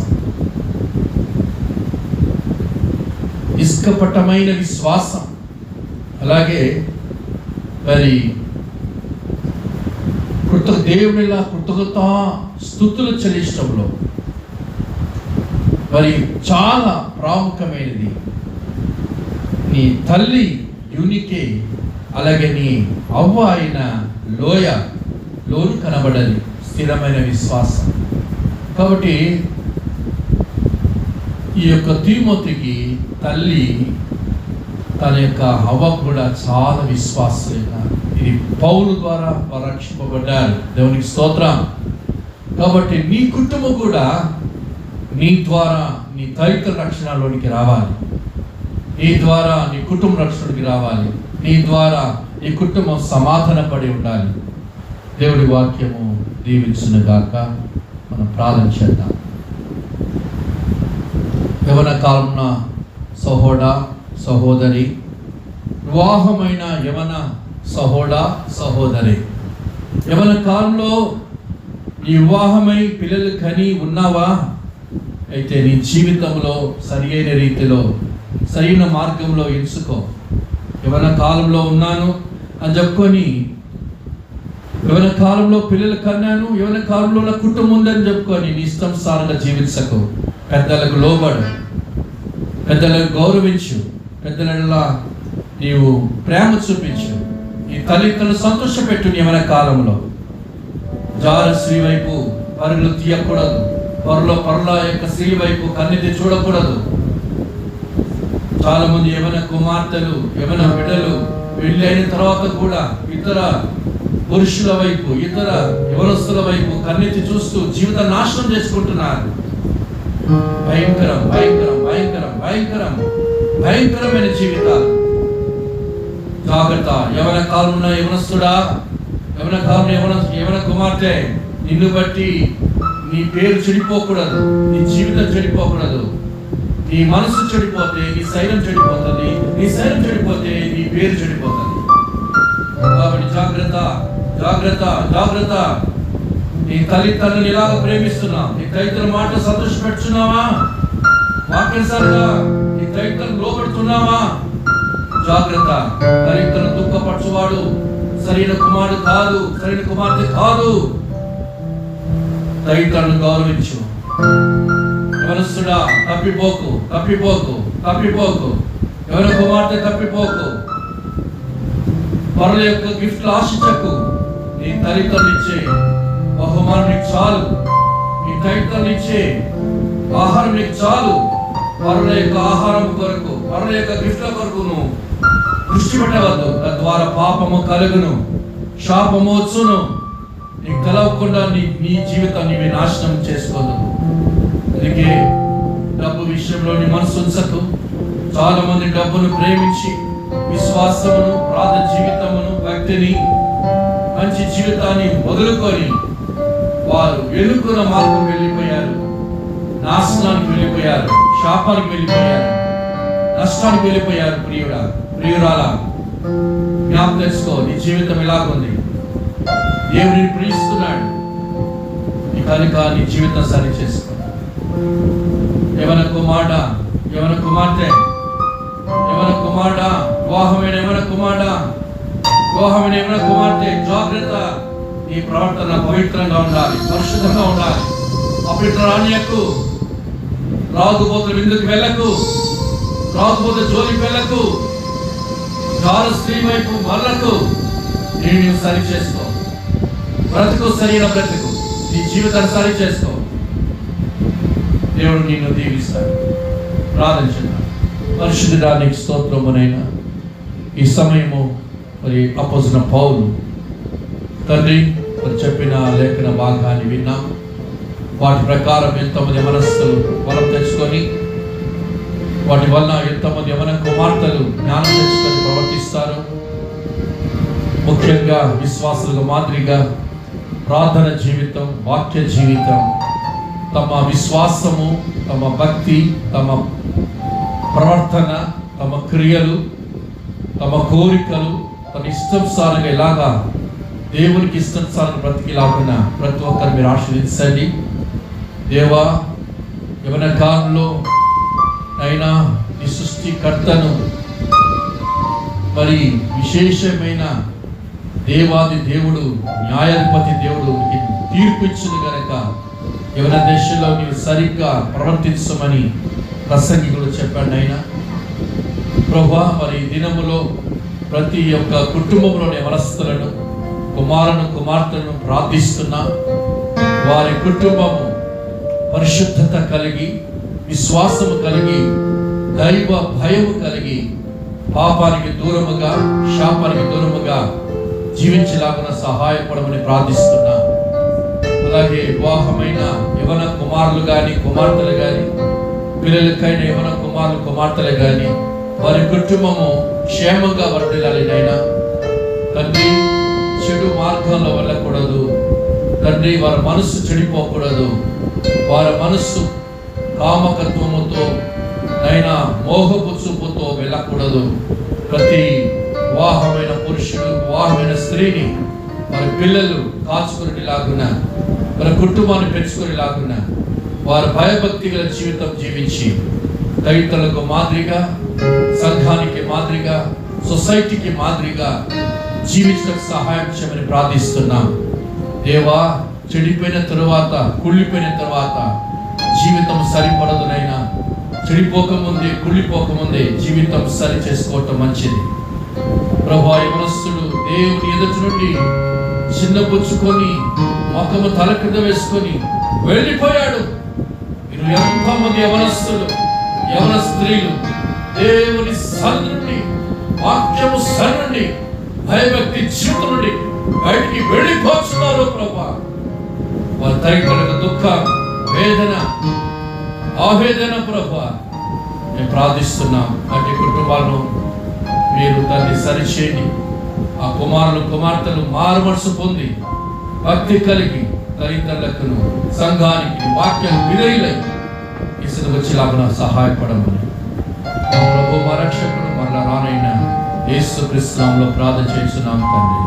నిష్కపటమైన విశ్వాసం. అలాగే మరి దేవునిలా కృతజ్ఞత స్తుతులు చెల్లించడంలో మరి చాలా ప్రాముఖ్యమైనది నీ తల్లి యూనికే, అలాగే నీ అవ్వ అయిన లోను కనబడది స్థిరమైన విశ్వాసం. కాబట్టి ఈ యొక్క తిమోతికి తల్లి తన యొక్క అవ్వ కూడా చాలా విశ్వాసంగా, ఇది పౌలు ద్వారా రక్షింపబడ్డారు. దేవునికి స్తోత్రం. కాబట్టి నీ కుటుంబం కూడా నీ ద్వారా నీ తల్లిదండ్రుల రక్షణలోనికి రావాలి, నీ ద్వారా నీ కుటుంబ రక్షణకి రావాలి, నీ ద్వారా నీ కుటుంబం సమాధానపడి ఉండాలి. దేవుడి వాక్యము దీవించును గాక. మనం ప్రార్థన చేద్దాం. యవన కాలంలో సహోదరి, వివాహమైన యవన సహోదరి, యవన కాలంలో నీ వివాహమై పిల్లలు కని ఉన్నావా? అయితే నీ జీవితంలో సరియైన రీతిలో సరైన మార్గంలో ఎంచుకో. యవన కాలంలో ఉన్నాను అని చెప్పుకొని, యవన కాలంలో పిల్లలు కన్నాను, యవన కాలంలో నా కుటుంబం ఉందని చెప్పుకొని నీ ఇష్టానుసారంగా జీవించకు. పెద్దలకు లోబడు, పెద్దలకు గౌరవించు, పెద్దల నీవు ప్రేమ చూపించు, నీ తల్లిదండ్రులను సంతోషపెట్టు. నీ యవన కాలంలో జార స్త్రీ వైపు పరుగులు తీయకూడదు, పరుల యొక్క స్త్రీ వైపు కన్నెత్తి చూడకూడదు. చాలా మంది యవన కుమార్తెలు, యవన బిడ్డలు పెళ్లి అయిన తర్వాత కూడా ఇతర పురుషుల వైపు, ఇతర యవనస్తుల వైపు కన్నెత్తి చూస్తూ జీవిత నాశనం చేసుకుంటున్నారు. భయంకరం భయంకరం భయంకరం భయంకరం భయంకరమైన జీవితాలు. జాగ్రత్త. యవన కాలంలో యవనస్తుడా, యవన కాలంలో యవన కుమార్తె, నిన్ను బట్టి నీ పేరు చెడిపోకూడదు, నీ జీవితం చెడిపోకూడదు. నీ మనసు చెడిపోతే నీ శరీరం చెడిపోతుంది, నీ శరీరం చెడిపోతే నీ పేరు చెడిపోతుంది. కాబట్టి జాగ్రత్త జాగ్రత్త జాగ్రత్త. నీ తల్లిదండ్రులను ఎలాగ ప్రేమిస్తున్నావు? నీ తల్లిదండ్రుల మాట సంతోషపెడుతున్నావా? వాక్యానుసారంగా నీ తల్లిదండ్రులను లోబడుతున్నావా? జాగ్రత్త. తల్లిదండ్రులను దుఃఖపరచువాడు సరైన కుమారుడు కాదు, సరైన కుమార్తె కాదు. తల్లిదండ్రులను గౌరవించు. యవనస్తుడా, తప్పిపోకు తప్పిపోకు తప్పిపోకు. యవన కుమార్తె తప్పిపోకు. పరుల యొక్క గిఫ్ట్లు ఆశించకు. నీ తల్లిదండ్రులు ఇచ్చే బహుమానం నీకు చాలు, నీ తల్లిదండ్రులు ఇచ్చే ఆహారం నీకు చాలు. పరుల యొక్క ఆహారం కొరకు, పరుల యొక్క గిఫ్ట్ల కొరకు నువ్వు దృష్టి పెట్టవద్దు. తద్వారా పాపము కలుగును, శాపము వచ్చును. నీకు కలవకుండా నీ జీవితాన్ని నీవే నాశనం చేసుకోదు. అందుకే డబ్బు విషయంలో నీ మనసు ఉంచకు. చాలా మంది డబ్బును ప్రేమించి విశ్వాసమును, ప్రార్థన జీవితమును, భక్తిని, మంచి జీవితాన్ని వదులుకొని వారు ఎన్నుకున్న మార్గం వెళ్ళిపోయారు, నాశనానికి వెళ్ళిపోయారు, శాపానికి వెళ్ళిపోయారు, నష్టానికి వెళ్ళిపోయారు. ప్రియురాలా, జ్ఞాపకం తెచ్చుకో, నీ జీవితం ఎలాగుంది. దేవుడిని ప్రేమిస్తున్నాడు, నీ కనుక నీ జీవితం సరి చేసుకో. యవన కుమారుడా, యవన కుమార్తె, యవన కుమారుడా, వివాహమైన యవన కుమారుడా, వివాహమైన యవన కుమార్తె, జాగ్రత్త. నీ ప్రవర్తన పవిత్రంగా ఉండాలి, పరిశుద్ధంగా ఉండాలి. అపవిత్ర రానియకు, రాగుబోతుల విందుకు వెళ్ళకు, రాగుబోతుల జోలికి వెళ్ళకు, జార స్త్రీ వైపు మళ్ళకు. నేను సరి చేసుకో, బ్రతుకు సరైన బ్రతుకు, నీ జీవితాన్ని సరి చేసుకో. దేవుడు నిన్ను దీవిస్తాడు. ప్రార్థించున్నాను. పరిశుద్ధుడా, నీకు స్తోత్రమునైనా ఈ సమయము మరి అపోస్తలుడైన పౌలు తండ్రి మరి చెప్పిన లేఖన భాగాన్ని విన్నాం. వాటి ప్రకారం ఎంతమంది యవనస్తులు బలం తెచ్చుకొని, వాటి వలన ఎంతమంది యవన కుమార్తెలు జ్ఞానం తెచ్చుకొని ప్రవర్తిస్తారు. ముఖ్యంగా విశ్వాసులకు మాదిరిగా ప్రార్థన జీవితం, వాక్య జీవితం, తమ విశ్వాసము, తమ భక్తి, తమ ప్రవర్తన, తమ క్రియలు, తమ కోరికలు తమ ఇష్టానుసారంగా ఎలాగా దేవునికి ఇష్టానుసారంగా బ్రతికిలాగున ప్రతి ఒక్కరు మీరు ఆశీర్వదించండి. దేవా, యవన కాలంలో అయినా ఈ సృష్టికర్తను మరి విశేషమైన దేవాది దేవుడు, న్యాయాధిపతి దేవుడు తీర్పిచ్చును గనక యవన దేశంలో నీవు సరిగ్గా ప్రవర్తించమని ప్రసంగికుడు చెప్పాడు. అయినా ప్రభువా, మరి ఈ దినములో ప్రతి ఒక్క కుటుంబంలోని యవనస్తులను, కుమారులను, కుమార్తెలను ప్రార్థిస్తున్నా. వారి కుటుంబము పరిశుద్ధత కలిగి, విశ్వాసము కలిగి, దైవ భయము కలిగి, పాపానికి దూరముగా, శాపానికి దూరముగా జీవించలాగున సహాయపడమని ప్రార్థిస్తున్నా. అలాగే వివాహమైన యవన కుమారులు కానీ, కుమార్తెలు కానీ, పిల్లలకైన యవన కుమారులు, కుమార్తెలు కానీ వారి కుటుంబము క్షేమంగా వర్ధిల్లాలి నాయనా. తండ్రి, చెడు మార్గంలో వెళ్ళకూడదు తండ్రి. వారి మనస్సు చెడిపోకూడదు. వారి మనస్సు కామకత్వముతో నైనా మోహపు చూపుతో వెళ్ళకూడదు. ప్రతి వివాహమైన పురుషుడు, వివాహమైన స్త్రీని వారి పిల్లలు కాచుకునేలాగున, వారి కుటుంబాన్ని పెంచుకునేలాగున వారి భయభక్తి గల జీవితం జీవించి తల్లిదండ్రులకు మాదిరిగా, సంఘానికి మాదిరిగా, సొసైటీకి మాదిరిగా జీవించడానికి సహాయం చేయమని ప్రార్థిస్తున్నాం. దేవా, చెడిపోయిన తరువాత, కుళ్ళిపోయిన తరువాత జీవితం సరిపడదునైనా. చెడిపోకముందే, కుళ్ళిపోకముందే జీవితం సరి చేసుకోవటం మంచిది. ప్రభువా, యవనస్తుడు దేవుని ఎదుటి నుండి చిన్నపుచ్చుకొని మొక్కము తల కింద వేసుకొని వెళ్ళిపోయాడు. మీరు ఎంతమంది యవనస్తులు, యవన స్త్రీలు దేవుని సన్నిధి నుండి, వాక్యము సన్నిధి నుండి, భయభక్తి జీవితం నుండి బయటికి వెళ్ళిపోతున్నారు ప్రభువా. వారి తల్లిదండ్రులకు దుఃఖం, వేదన, ఆవేదన ప్రభువా మేము ప్రార్థిస్తున్నాం. అట్టి కుటుంబాలను మీరు దాన్ని సరిచేయండి. ఆ కుమారులు, కుమార్తెలు మారు మనసు పొంది భక్తి కలిగి తల్లిదండ్రులకు, సంఘానికి, వాక్యం విధేయులై ఇసుకు వచ్చేలాగా సహాయపడమని మా ప్రభు, మా రక్షకుడు, మరలా రానైన యేసుక్రీస్తు నామములో ప్రార్థన చేస్తున్నాం తండ్రి.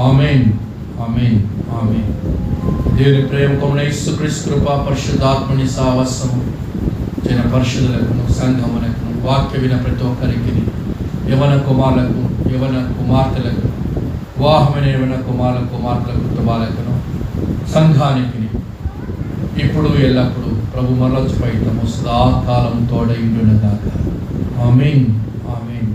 ఆమేన్, ఆమేన్, ఆమేన్. దేవుని ప్రేమ, యేసుక్రీస్తు కృప, పరిశుద్ధాత్మని సావాసము జన పరిశుద్ధులకు, సంఘములకు, వాక్య విన ప్రతి ఒక్కరికి, యవన కుమారులకు, యవన కుమార్తెలకు, వివాహమైన యవన కుమారుల, కుమార్తెల కుటుంబాలకు, సంఘానికి ఇప్పుడు ఎల్లప్పుడు ప్రభు మరలొచ్చిపై తమ సదాకాలం తోడై ఉండును గాక. ఆమేన్, ఆమేన్.